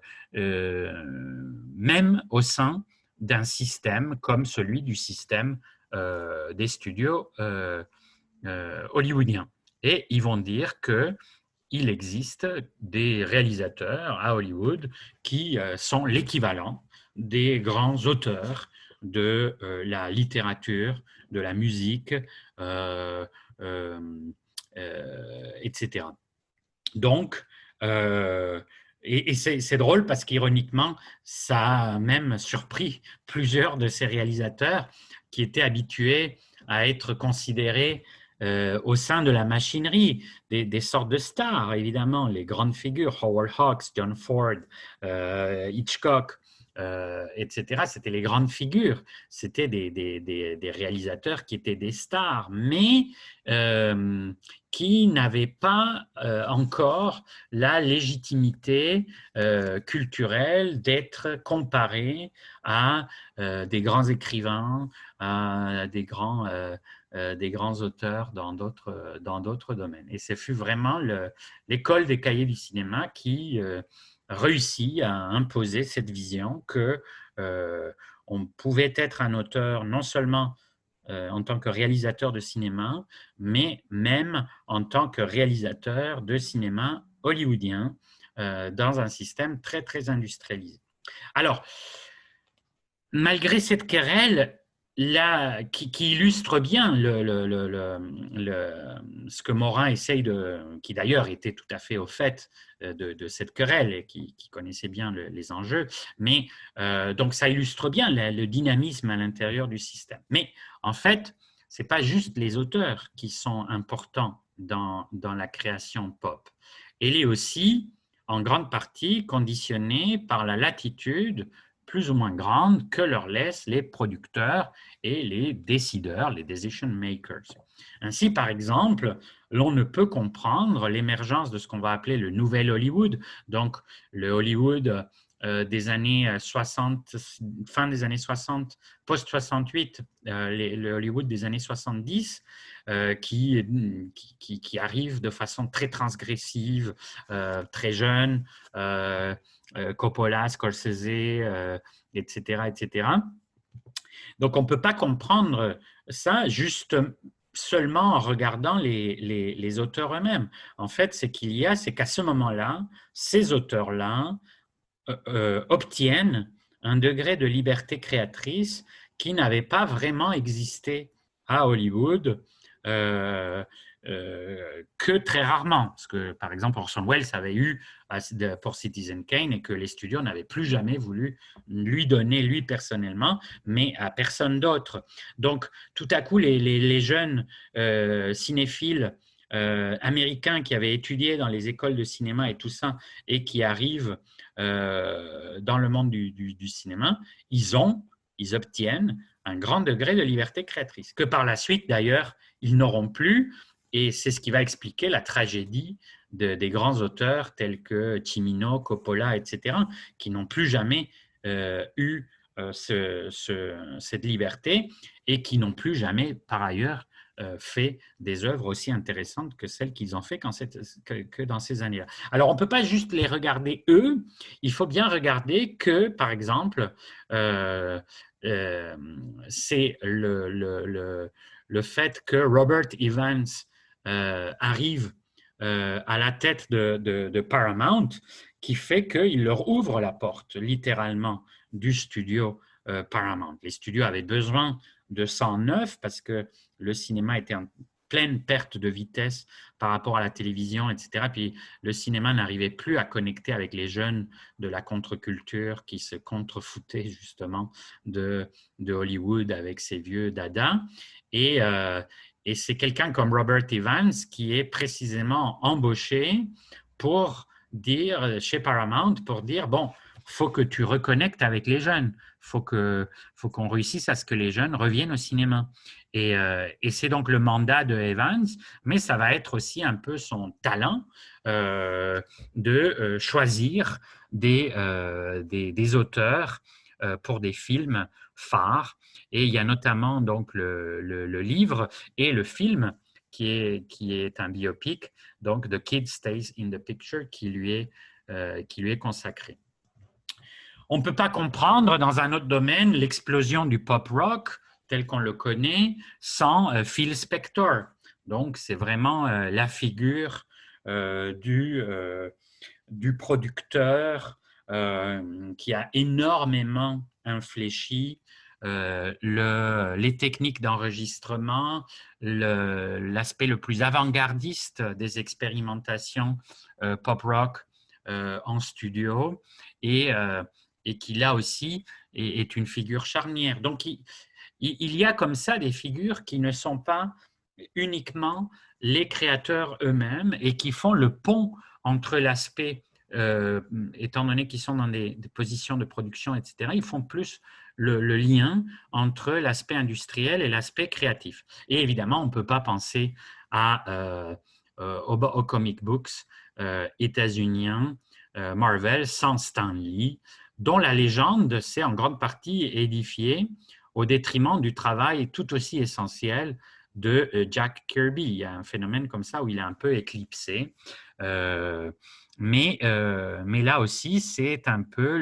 au sein d'un système comme celui du système des studios hollywoodiens. Et ils vont dire qu'il existe des réalisateurs à Hollywood qui sont l'équivalent des grands auteurs de la littérature, de la musique, etc. Donc, et c'est drôle parce qu'ironiquement, ça a même surpris plusieurs de ces réalisateurs qui étaient habitués à être considérés au sein de la machinerie, des sortes de stars, évidemment, les grandes figures, Howard Hawks, John Ford, Hitchcock, etc. C'était les grandes figures, c'était des réalisateurs qui étaient des stars, mais qui n'avaient pas encore la légitimité culturelle d'être comparés à des grands écrivains, à des grands auteurs dans d'autres domaines. Et ce fut vraiment l'école des cahiers du cinéma qui réussit à imposer cette vision qu'on pouvait être un auteur non seulement en tant que réalisateur de cinéma, mais même en tant que réalisateur de cinéma hollywoodien dans un système très, très industrialisé. Alors, malgré cette querelle, qui illustre bien ce que Morin essaye qui d'ailleurs était tout à fait au fait de cette querelle et qui connaissait bien les enjeux, mais donc ça illustre bien le dynamisme à l'intérieur du système. Mais en fait, ce n'est pas juste les auteurs qui sont importants dans la création pop. Elle est aussi en grande partie conditionnée par la latitude plus ou moins grande que leur laissent les producteurs et les décideurs, les decision makers. Ainsi, par exemple, l'on ne peut comprendre l'émergence de ce qu'on va appeler le nouvel Hollywood, donc le Hollywood des années 60, fin des années 60, post-68, le Hollywood des années 70, qui arrive de façon très transgressive, très jeune, Coppola, Scorsese, etc., etc. Donc, on ne peut pas comprendre ça juste seulement en regardant les auteurs eux-mêmes. En fait, c'est qu'à ce moment-là, ces auteurs-là obtiennent un degré de liberté créatrice qui n'avait pas vraiment existé à Hollywood que très rarement. Parce que, par exemple, Orson Welles avait eu pour Citizen Kane et que les studios n'avaient plus jamais voulu lui donner, lui personnellement, mais à personne d'autre. Donc, tout à coup, les jeunes cinéphiles Américains qui avaient étudié dans les écoles de cinéma et tout ça, et qui arrivent dans le monde du cinéma, ils obtiennent un grand degré de liberté créatrice, que par la suite, d'ailleurs, ils n'auront plus. Et c'est ce qui va expliquer la tragédie des grands auteurs tels que Cimino, Coppola, etc., qui n'ont plus jamais eu cette liberté et qui n'ont plus jamais, par ailleurs, fait des œuvres aussi intéressantes que celles qu'ils ont fait que dans ces années-là. Alors, on ne peut pas juste les regarder eux, il faut bien regarder que, par exemple, c'est le fait que Robert Evans arrive à la tête de Paramount qui fait qu'il leur ouvre la porte, littéralement, du studio Paramount. Les studios avaient besoin de 109 parce que le cinéma était en pleine perte de vitesse par rapport à la télévision, etc. Puis le cinéma n'arrivait plus à connecter avec les jeunes de la contre-culture qui se contrefoutaient justement de Hollywood avec ses vieux dada. Et c'est quelqu'un comme Robert Evans qui est précisément embauché pour dire, chez Paramount, pour dire, bon, faut que tu reconnectes avec les jeunes. Faut qu'on réussisse à ce que les jeunes reviennent au cinéma. Et c'est donc le mandat de Evans, mais ça va être aussi un peu son talent de choisir des auteurs pour des films phares. Et il y a notamment donc le livre et le film qui est un biopic, donc The Kid Stays in the Picture, qui lui est consacré. On ne peut pas comprendre dans un autre domaine l'explosion du pop rock tel qu'on le connaît sans Phil Spector. Donc, c'est vraiment la figure du producteur qui a énormément infléchi les techniques d'enregistrement, l'aspect le plus avant-gardiste des expérimentations pop rock en studio et qui là aussi est une figure charnière. Donc, il y a comme ça des figures qui ne sont pas uniquement les créateurs eux-mêmes et qui font le pont entre l'aspect, étant donné qu'ils sont dans des positions de production, etc., ils font plus le lien entre l'aspect industriel et l'aspect créatif. Et évidemment, on ne peut pas penser aux comic books états-uniens, Marvel, sans Stan Lee, dont la légende s'est en grande partie édifiée au détriment du travail tout aussi essentiel de Jack Kirby. Il y a un phénomène comme ça où il est un peu éclipsé. Mais là aussi, c'est un peu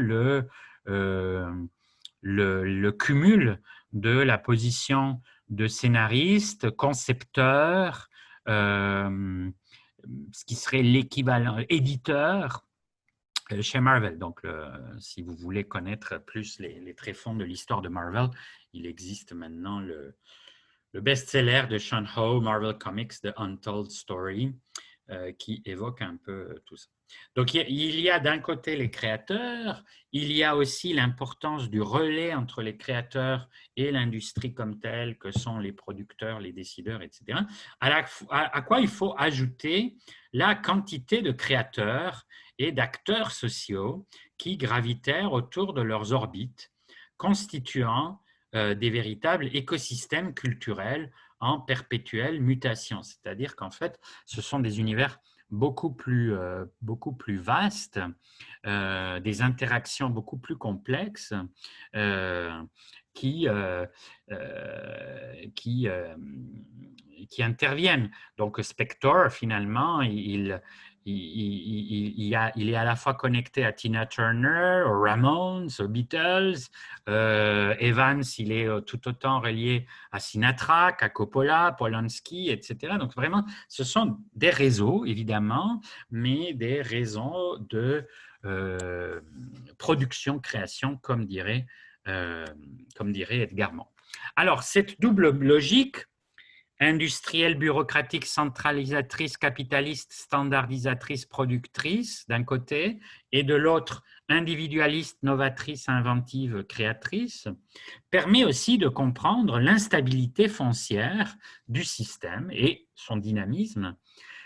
le cumul de la position de scénariste, concepteur, ce qui serait l'équivalent, éditeur, chez Marvel. Donc, si vous voulez connaître plus les tréfonds de l'histoire de Marvel, il existe maintenant le best-seller de Sean Ho, Marvel Comics, The Untold Story, qui évoque un peu tout ça. Donc, il y a d'un côté les créateurs, il y a aussi l'importance du relais entre les créateurs et l'industrie comme telle, que sont les producteurs, les décideurs, etc. À quoi il faut ajouter la quantité de créateurs et d'acteurs sociaux qui gravitèrent autour de leurs orbites, constituant des véritables écosystèmes culturels en perpétuelle mutation. C'est-à-dire qu'en fait, ce sont des univers beaucoup plus vastes, des interactions beaucoup plus complexes qui interviennent. Donc, Spector, finalement, il est à la fois connecté à Tina Turner, aux Ramones, aux Beatles. Evans, il est tout autant relié à Sinatra, à Coppola, Polanski, etc. Donc vraiment, ce sont des réseaux, évidemment, mais des réseaux de production, création, comme dirait Edgar Morin. Alors, cette double logique industrielle, bureaucratique, centralisatrice, capitaliste, standardisatrice, productrice, d'un côté, et de l'autre, individualiste, novatrice, inventive, créatrice, permet aussi de comprendre l'instabilité foncière du système et son dynamisme.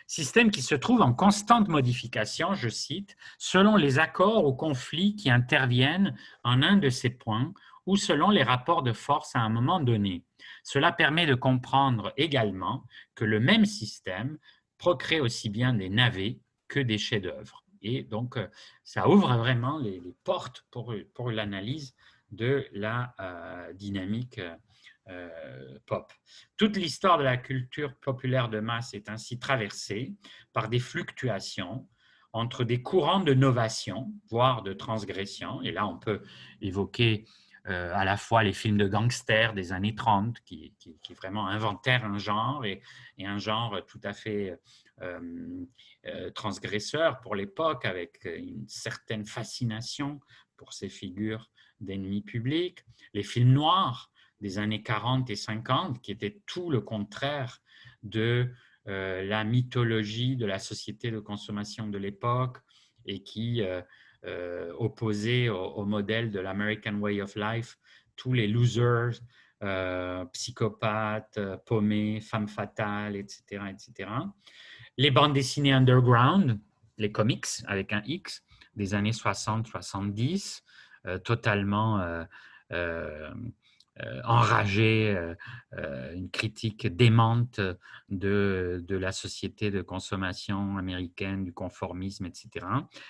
Système qui se trouve en constante modification, je cite, selon les accords ou conflits qui interviennent en un de ces points ou selon les rapports de force à un moment donné. Cela permet de comprendre également que le même système procrée aussi bien des navets que des chefs-d'œuvre. Et donc, ça ouvre vraiment les portes pour l'analyse de la dynamique pop. Toute l'histoire de la culture populaire de masse est ainsi traversée par des fluctuations entre des courants de novation, voire de transgression. Et là, on peut évoquer à la fois les films de gangsters des années 30 qui vraiment inventèrent un genre et un genre tout à fait transgresseur pour l'époque, avec une certaine fascination pour ces figures d'ennemis publics. Les films noirs des années 40 et 50, qui étaient tout le contraire de la mythologie de la société de consommation de l'époque et qui opposait au modèle de l'American Way of Life tous les losers, psychopathes, paumés, femmes fatales, etc., etc. Les bandes dessinées underground, les comics avec un X, des années 60-70, totalement enragé, une critique démente de la société de consommation américaine, du conformisme, etc.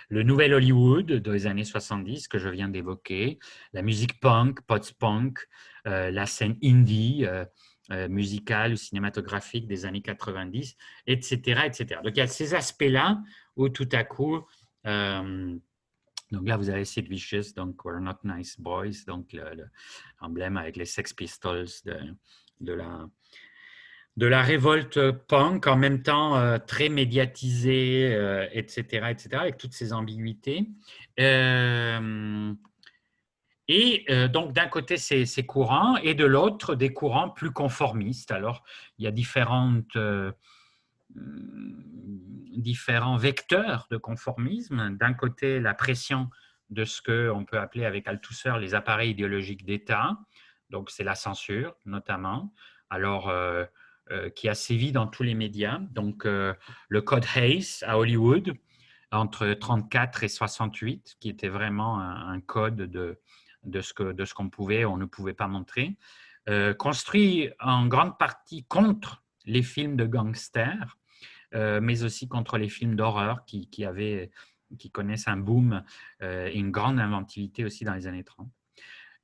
Le nouvel Hollywood des années 70 que je viens d'évoquer, la musique punk, post-punk, la scène indie, musicale ou cinématographique des années 90, etc., etc. Donc, il y a ces aspects-là où tout à coup, donc là, vous avez Sid Vicious, donc We're Not Nice Boys, donc l'emblème avec les Sex Pistols de la révolte punk, en même temps très médiatisée, etc., etc., avec toutes ces ambiguïtés. Donc, d'un côté, ces courants, et de l'autre, des courants plus conformistes. Alors, il y a différents vecteurs de conformisme. D'un côté, la pression de ce qu'on peut appeler avec Althusser les appareils idéologiques d'État, donc c'est la censure notamment, alors qui a sévi dans tous les médias. Donc le code Hays à Hollywood entre 34 et 68, qui était vraiment un code de ce qu'on pouvait ou on ne pouvait pas montrer, construit en grande partie contre les films de gangsters, mais aussi contre les films d'horreur qui connaissent un boom et une grande inventivité aussi dans les années 30.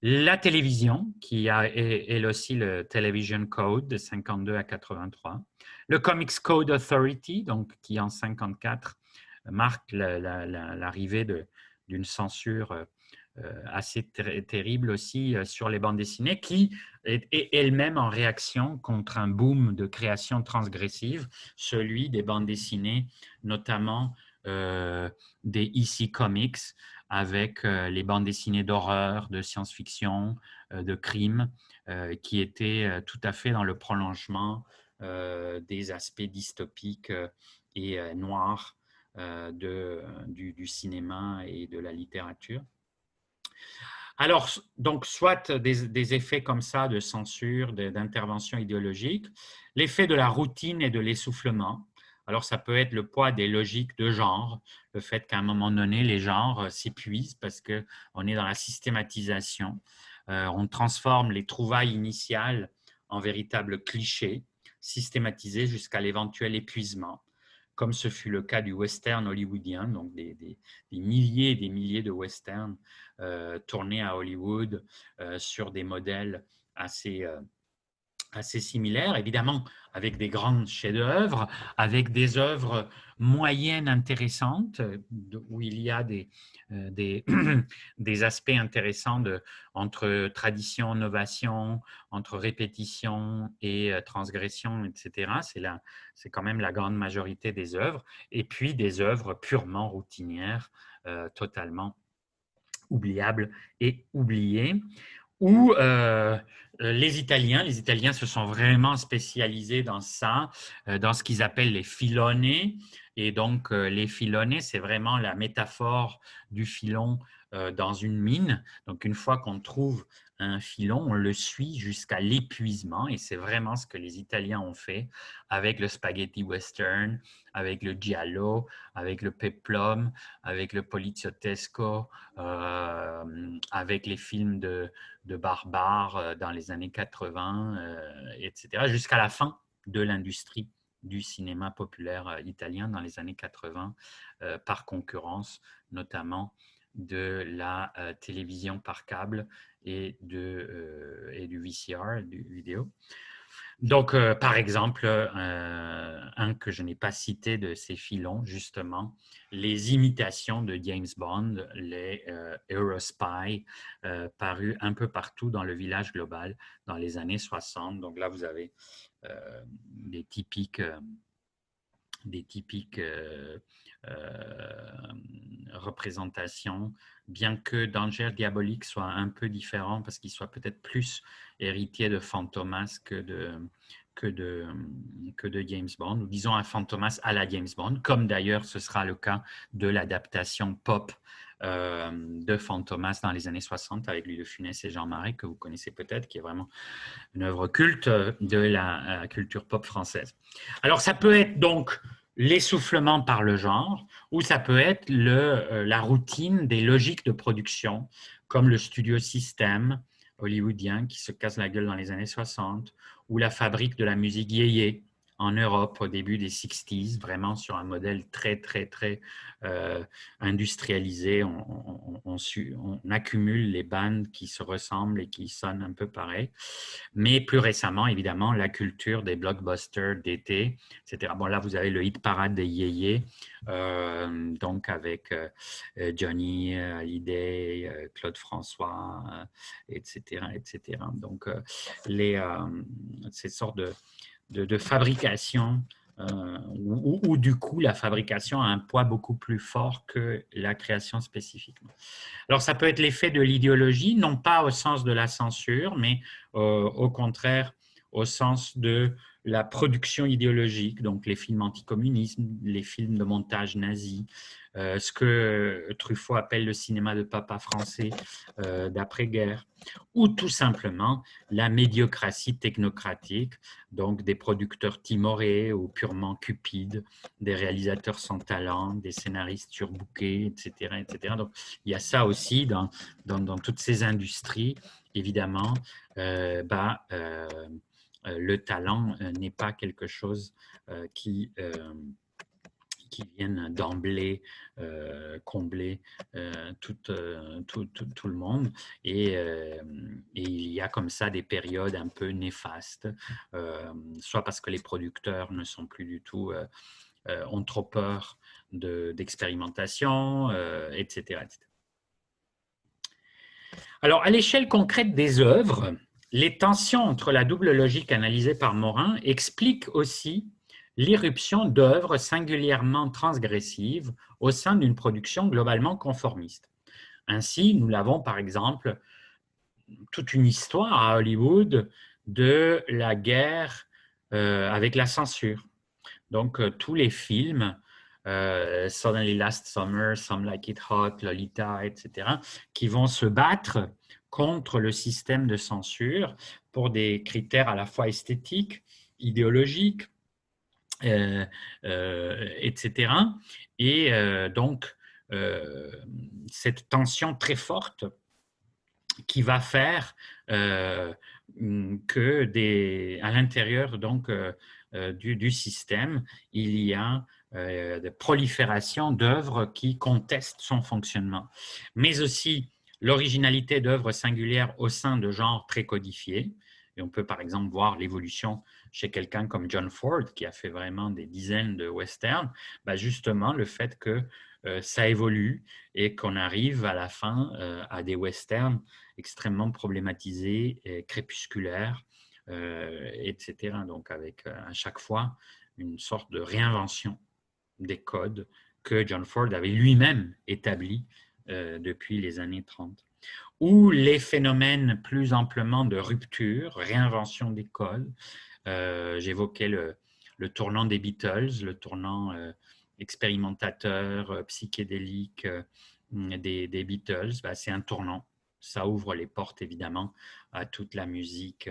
La télévision, qui a elle aussi le Television Code de 52 à 83. Le Comics Code Authority, donc, qui en 54 marque l'arrivée d'une censure assez terrible aussi sur les bandes dessinées, qui est elle-même en réaction contre un boom de création transgressive, celui des bandes dessinées, notamment des EC Comics, avec les bandes dessinées d'horreur, de science-fiction, de crime, qui étaient tout à fait dans le prolongement des aspects dystopiques et noirs du cinéma et de la littérature. Alors, donc, soit des effets comme ça de censure, d'intervention idéologique, l'effet de la routine et de l'essoufflement. Alors, ça peut être le poids des logiques de genre, le fait qu'à un moment donné, les genres s'épuisent parce qu'on est dans la systématisation. On transforme les trouvailles initiales en véritables clichés, systématisés jusqu'à l'éventuel épuisement, comme ce fut le cas du western hollywoodien, donc des milliers et des milliers de westerns tournés à Hollywood sur des modèles assez similaires, évidemment avec des grands chefs-d'œuvre, avec des œuvres moyennes intéressantes, où il y a des aspects intéressants entre tradition, innovation, entre répétition et transgression, etc. C'est quand même la grande majorité des œuvres, et puis des œuvres purement routinières, totalement oubliables et oubliées. Ou les Italiens se sont vraiment spécialisés dans ça, dans ce qu'ils appellent les filone. Et donc, les filone, c'est vraiment la métaphore du filon dans une mine. Donc, une fois qu'on trouve un filon, on le suit jusqu'à l'épuisement. Et c'est vraiment ce que les Italiens ont fait avec le spaghetti western, avec le giallo, avec le peplum, avec le poliziotesco, avec les films de barbares dans les années 80, etc., jusqu'à la fin de l'industrie du cinéma populaire italien dans les années 80, par concurrence notamment de la télévision par câble et du VCR, du vidéo. Donc, par exemple, un que je n'ai pas cité de ces filons, justement, les imitations de James Bond, les Eurospy, parus un peu partout dans le village global dans les années 60. Donc là, vous avez des typiques représentations, bien que Danger Diabolique soit un peu différent parce qu'il soit peut-être plus héritier de Fantomas que de James Bond, ou disons un Fantomas à la James Bond, comme d'ailleurs ce sera le cas de l'adaptation pop de Fantomas dans les années 60 avec Louis de Funès et Jean Marais, que vous connaissez peut-être, qui est vraiment une œuvre culte de la culture pop française. Alors, ça peut être donc l'essoufflement par le genre, ou ça peut être la routine des logiques de production, comme le studio système hollywoodien qui se casse la gueule dans les années 60, ou la fabrique de la musique yéyé en Europe au début des 60s, vraiment sur un modèle très, très, très industrialisé. On accumule les bandes qui se ressemblent et qui sonnent un peu pareil. Mais plus récemment, évidemment, la culture des blockbusters d'été, etc. Bon, là, vous avez le hit parade des yéyés, donc avec Johnny Hallyday, Claude François, etc., etc. Donc, ces sortes de fabrication où du coup la fabrication a un poids beaucoup plus fort que la création spécifiquement. Alors ça peut être l'effet de l'idéologie, non pas au sens de la censure, mais au contraire au sens de la production idéologique, donc les films anticommunisme, les films de montage nazi, ce que Truffaut appelle le cinéma de papa français d'après-guerre, ou tout simplement la médiocratie technocratique, donc des producteurs timorés ou purement cupides, des réalisateurs sans talent, des scénaristes surbookés, etc., etc. Donc il y a ça aussi dans toutes ces industries, évidemment. Le talent n'est pas quelque chose qui viennent d'emblée combler tout le monde. Et il y a comme ça des périodes un peu néfastes, soit parce que les producteurs ne sont plus du tout, ont trop peur d'expérimentation, etc., etc. Alors, à l'échelle concrète des œuvres, les tensions entre la double logique analysée par Morin expliquent aussi l'irruption d'œuvres singulièrement transgressives au sein d'une production globalement conformiste. Ainsi, nous l'avons par exemple toute une histoire à Hollywood de la guerre avec la censure. Donc, tous les films, Suddenly Last Summer, Some Like It Hot, Lolita, etc., qui vont se battre contre le système de censure pour des critères à la fois esthétiques, idéologiques, etc. Et donc, cette tension très forte qui va faire que à l'intérieur donc du système, il y a de prolifération d'œuvres qui contestent son fonctionnement, mais aussi l'originalité d'œuvres singulières au sein de genres très codifiés. Et on peut par exemple voir l'évolution chez quelqu'un comme John Ford, qui a fait vraiment des dizaines de westerns, justement le fait que ça évolue et qu'on arrive à la fin à des westerns extrêmement problématisés, et crépusculaires, etc. Donc avec à chaque fois une sorte de réinvention des codes que John Ford avait lui-même établis depuis les années 30. ou les phénomènes plus amplement de rupture, réinvention des codes. J'évoquais le tournant des Beatles, le tournant expérimentateur, psychédélique des Beatles. Ben, c'est un tournant. Ça ouvre les portes, évidemment, à toute la musique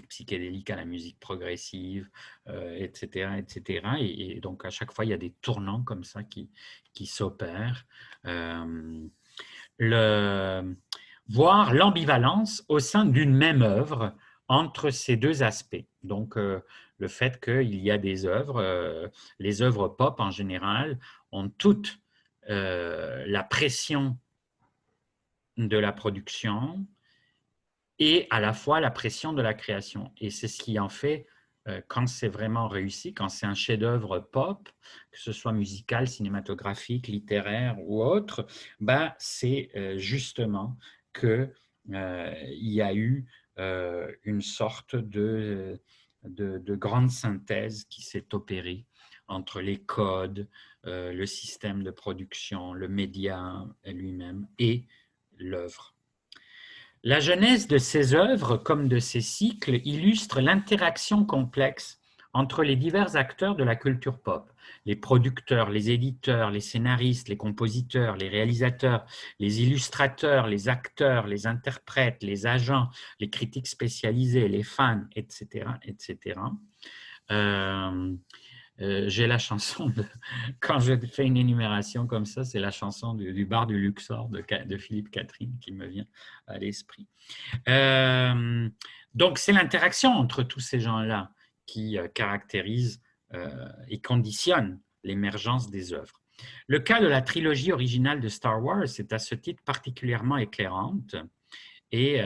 psychédélique, à la musique progressive, etc., etc. Et donc, à chaque fois, il y a des tournants comme ça qui s'opèrent. Voir l'ambivalence au sein d'une même œuvre entre ces deux aspects. Donc, le fait qu'il y a des œuvres, les œuvres pop en général, ont toute la pression de la production et à la fois la pression de la création. Et c'est ce qui en fait, quand c'est vraiment réussi, quand c'est un chef-d'œuvre pop, que ce soit musical, cinématographique, littéraire ou autre, bah, c'est justement qu'il y a eu une sorte de grande synthèse qui s'est opérée entre les codes, le système de production, le média lui-même et l'œuvre. La genèse de ces œuvres, comme de ces cycles, illustre l'interaction complexe entre les divers acteurs de la culture pop, les producteurs, les éditeurs, les scénaristes, les compositeurs, les réalisateurs, les illustrateurs, les acteurs, les interprètes, les agents, les critiques spécialisés, les fans, etc., etc. J'ai la chanson, quand je fais une énumération comme ça, c'est la chanson du bar du Luxor de Philippe Catherine qui me vient à l'esprit. Donc, c'est l'interaction entre tous ces gens-là qui caractérise et conditionne l'émergence des œuvres. Le cas de la trilogie originale de Star Wars est à ce titre particulièrement éclairante, et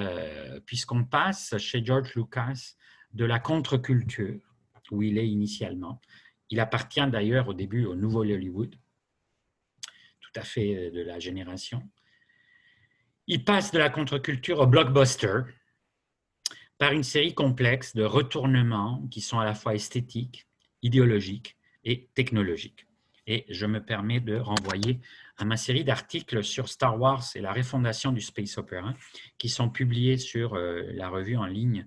puisqu'on passe chez George Lucas de la contre-culture, où il est initialement. Il appartient d'ailleurs au début au nouveau Hollywood, tout à fait de la génération. Il passe de la contre-culture au blockbuster par une série complexe de retournements qui sont à la fois esthétiques, idéologiques et technologiques. Et je me permets de renvoyer à ma série d'articles sur Star Wars et la refondation du space opera qui sont publiés sur la revue en ligne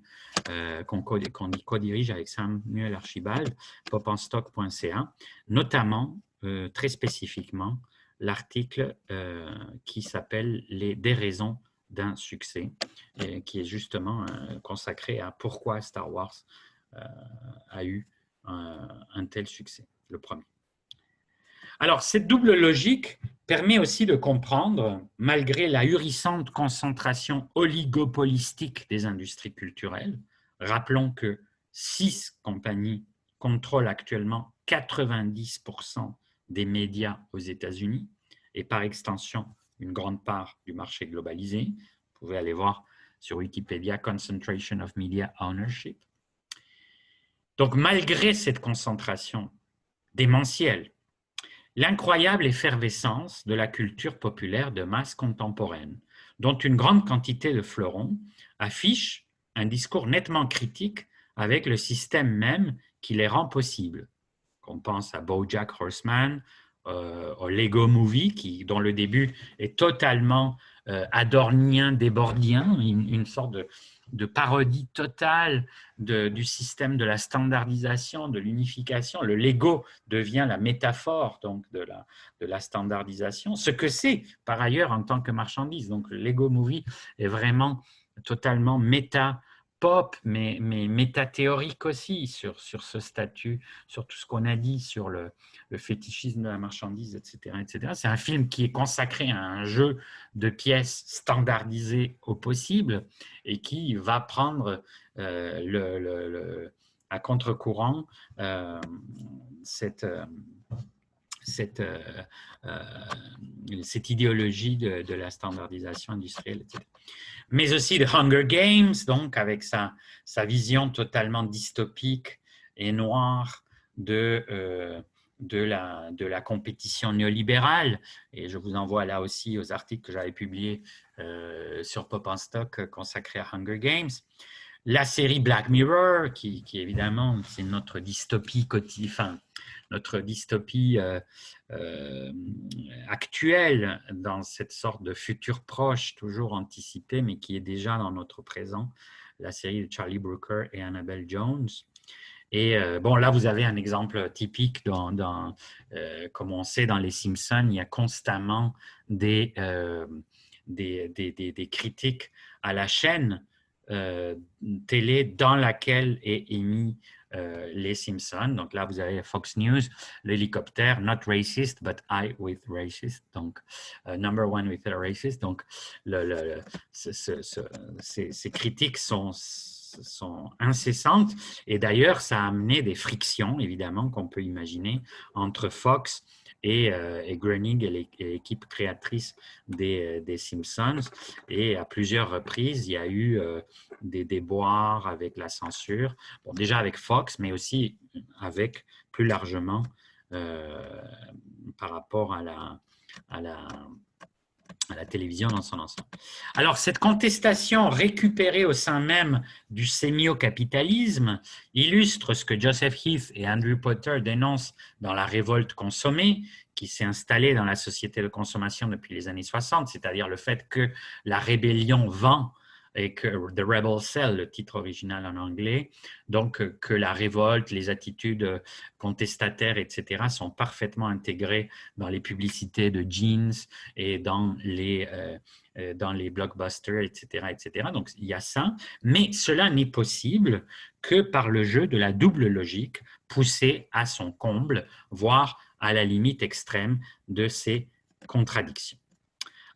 qu'on co-dirige avec Samuel Archibald, popenstock.ca, notamment, très spécifiquement, l'article qui s'appelle « Les déraisons d'un succès », qui est justement consacré à pourquoi Star Wars a eu un tel succès, le premier. Alors, cette double logique permet aussi de comprendre, malgré la ahurissante concentration oligopolistique des industries culturelles, rappelons que 6 compagnies contrôlent actuellement 90% des médias aux États-Unis et par extension une grande part du marché globalisé. Vous pouvez aller voir sur Wikipédia Concentration of Media Ownership. Donc, malgré cette concentration démentielle, l'incroyable effervescence de la culture populaire de masse contemporaine, dont une grande quantité de fleurons affiche un discours nettement critique avec le système même qui les rend possibles. On pense à BoJack Horseman, au Lego Movie, dont le début est totalement adornien, débordien, une sorte de parodie totale du système de la standardisation, de l'unification. Le Lego devient la métaphore donc, de la standardisation, ce que c'est par ailleurs en tant que marchandise. Donc le Lego Movie est vraiment totalement méta-pop, mais métathéorique aussi sur ce statut, sur tout ce qu'on a dit sur le fétichisme de la marchandise, etc. etc. C'est un film qui est consacré à un jeu de pièces standardisé au possible et qui va prendre à contre-courant cette idéologie de la standardisation industrielle, etc. Mais aussi de Hunger Games, donc avec sa vision totalement dystopique et noire de la compétition néolibérale. Et je vous envoie là aussi aux articles que j'avais publiés sur Pop en Stock consacrés à Hunger Games. La série Black Mirror, qui évidemment, c'est notre dystopie quotidienne, enfin, notre dystopie actuelle dans cette sorte de futur proche, toujours anticipé, mais qui est déjà dans notre présent, la série de Charlie Brooker et Annabelle Jones. Et bon, là, vous avez un exemple typique comme on sait dans Les Simpsons, il y a constamment des critiques à la chaîne télé dans laquelle est émis Les Simpsons. Donc là, vous avez Fox News, l'hélicoptère, not racist, but I with racist. Donc, number one with a racist. Donc, ces critiques sont incessantes. Et d'ailleurs, ça a amené des frictions, évidemment, qu'on peut imaginer entre Fox et Groening et l'équipe créatrice des Simpsons. Et à plusieurs reprises, il y a eu des déboires avec la censure. Bon, déjà avec Fox, mais aussi avec, plus largement, par rapport à la télévision dans son ensemble. Alors, cette contestation récupérée au sein même du sémio-capitalisme illustre ce que Joseph Heath et Andrew Potter dénoncent dans La révolte consommée, qui s'est installée dans la société de consommation depuis les années 60, c'est-à-dire le fait que la rébellion vend et que The Rebel Cell, le titre original en anglais, donc que la révolte, les attitudes contestataires, etc., sont parfaitement intégrées dans les publicités de jeans et dans les blockbusters, etc., etc. Donc, il y a ça, mais cela n'est possible que par le jeu de la double logique poussée à son comble, voire à la limite extrême de ces contradictions.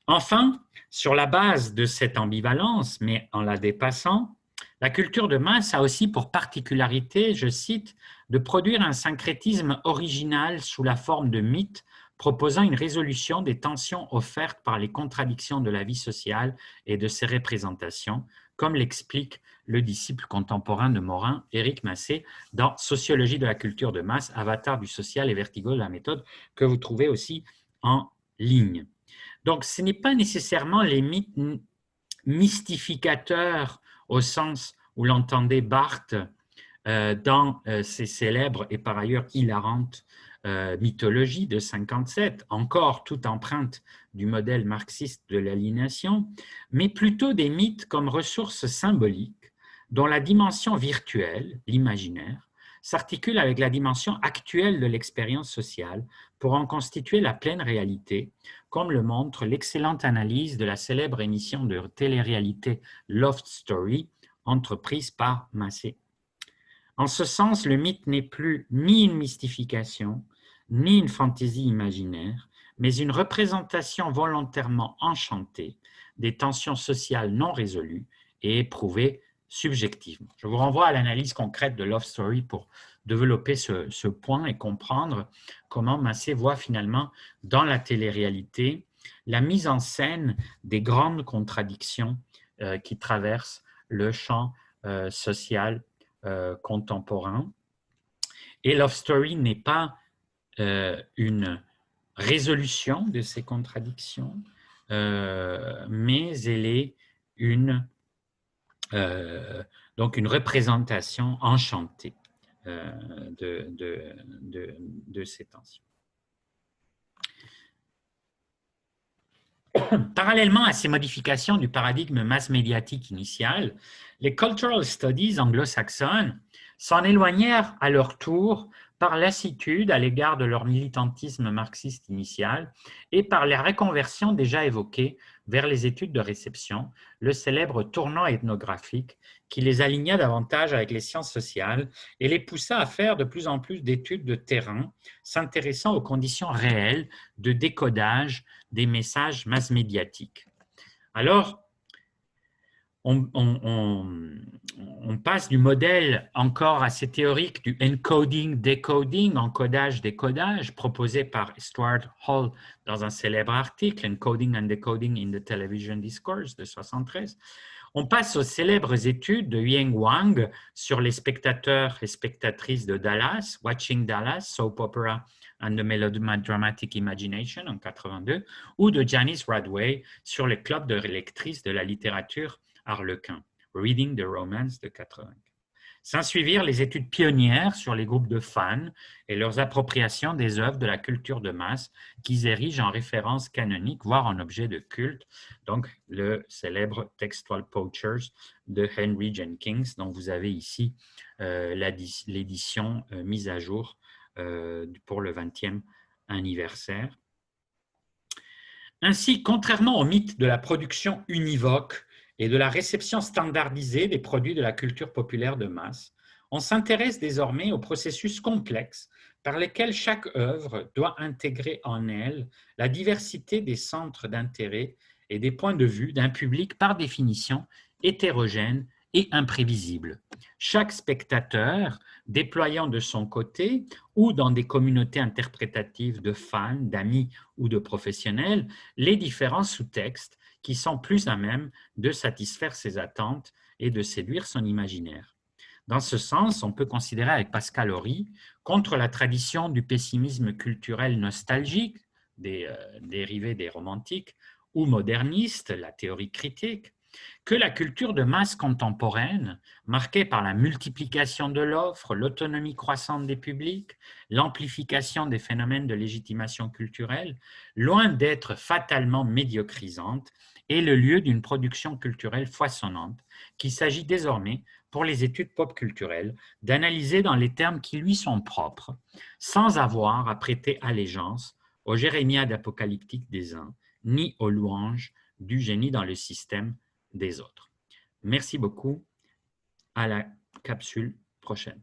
Enfin, sur la base de cette ambivalence, mais en la dépassant, la culture de masse a aussi pour particularité, je cite, de produire un syncrétisme original sous la forme de mythes proposant une résolution des tensions offertes par les contradictions de la vie sociale et de ses représentations, comme l'explique le disciple contemporain de Morin, Éric Massé, dans Sociologie de la culture de masse, Avatar du social et Vertigo de la méthode, que vous trouvez aussi en ligne. Donc, ce n'est pas nécessairement les mythes mystificateurs au sens où l'entendait Barthes dans ses célèbres et par ailleurs hilarantes mythologies de 57, encore toute empreinte du modèle marxiste de l'aliénation, mais plutôt des mythes comme ressources symboliques dont la dimension virtuelle, l'imaginaire, s'articule avec la dimension actuelle de l'expérience sociale pour en constituer la pleine réalité, comme le montre l'excellente analyse de la célèbre émission de télé-réalité Loft Story, entreprise par Massé. En ce sens, le mythe n'est plus ni une mystification, ni une fantaisie imaginaire, mais une représentation volontairement enchantée des tensions sociales non résolues et éprouvées subjectivement. Je vous renvoie à l'analyse concrète de Love Story pour développer ce point et comprendre comment Massé voit finalement dans la télé-réalité la mise en scène des grandes contradictions qui traversent le champ social contemporain. Et Love Story n'est pas une résolution de ces contradictions, mais elle est donc une représentation enchantée de ces tensions. Parallèlement à ces modifications du paradigme mass-médiatique initial, les cultural studies anglo-saxonnes s'en éloignèrent à leur tour par lassitude à l'égard de leur militantisme marxiste initial et par la reconversion déjà évoquée vers les études de réception, le célèbre tournant ethnographique qui les aligna davantage avec les sciences sociales et les poussa à faire de plus en plus d'études de terrain s'intéressant aux conditions réelles de décodage des messages mass-médiatiques. Alors, on passe du modèle encore assez théorique du encoding-decoding, encodage-décodage, proposé par Stuart Hall dans un célèbre article, Encoding and Decoding in the Television Discourse de 1973. On passe aux célèbres études de Yang Wang sur les spectateurs et spectatrices de Dallas, Watching Dallas, Soap Opera and the Melodramatic Imagination en 1982, ou de Janice Radway sur les clubs de lectrices de la littérature Harlequin, Reading the Romance de 80. S'ensuivirent les études pionnières sur les groupes de fans et leurs appropriations des œuvres de la culture de masse qu'ils érigent en référence canonique, voire en objet de culte. Donc, le célèbre Textual Poachers de Henry Jenkins, dont vous avez ici l'édition mise à jour pour le 20e anniversaire. Ainsi, contrairement au mythe de la production univoque et de la réception standardisée des produits de la culture populaire de masse, on s'intéresse désormais aux processus complexes par lesquels chaque œuvre doit intégrer en elle la diversité des centres d'intérêt et des points de vue d'un public par définition hétérogène et imprévisible. Chaque spectateur, déployant de son côté ou dans des communautés interprétatives de fans, d'amis ou de professionnels, les différents sous-textes qui sont plus à même de satisfaire ses attentes et de séduire son imaginaire. Dans ce sens, on peut considérer avec Pascal Horry, contre la tradition du pessimisme culturel nostalgique, dérivé des romantiques, ou moderniste, la théorie critique, que la culture de masse contemporaine, marquée par la multiplication de l'offre, l'autonomie croissante des publics, l'amplification des phénomènes de légitimation culturelle, loin d'être fatalement médiocrisante, est le lieu d'une production culturelle foisonnante qu'il s'agit désormais, pour les études pop culturelles, d'analyser dans les termes qui lui sont propres, sans avoir à prêter allégeance aux jérémiades apocalyptiques des uns, ni aux louanges du génie dans le système des autres. Merci beaucoup. À la capsule prochaine.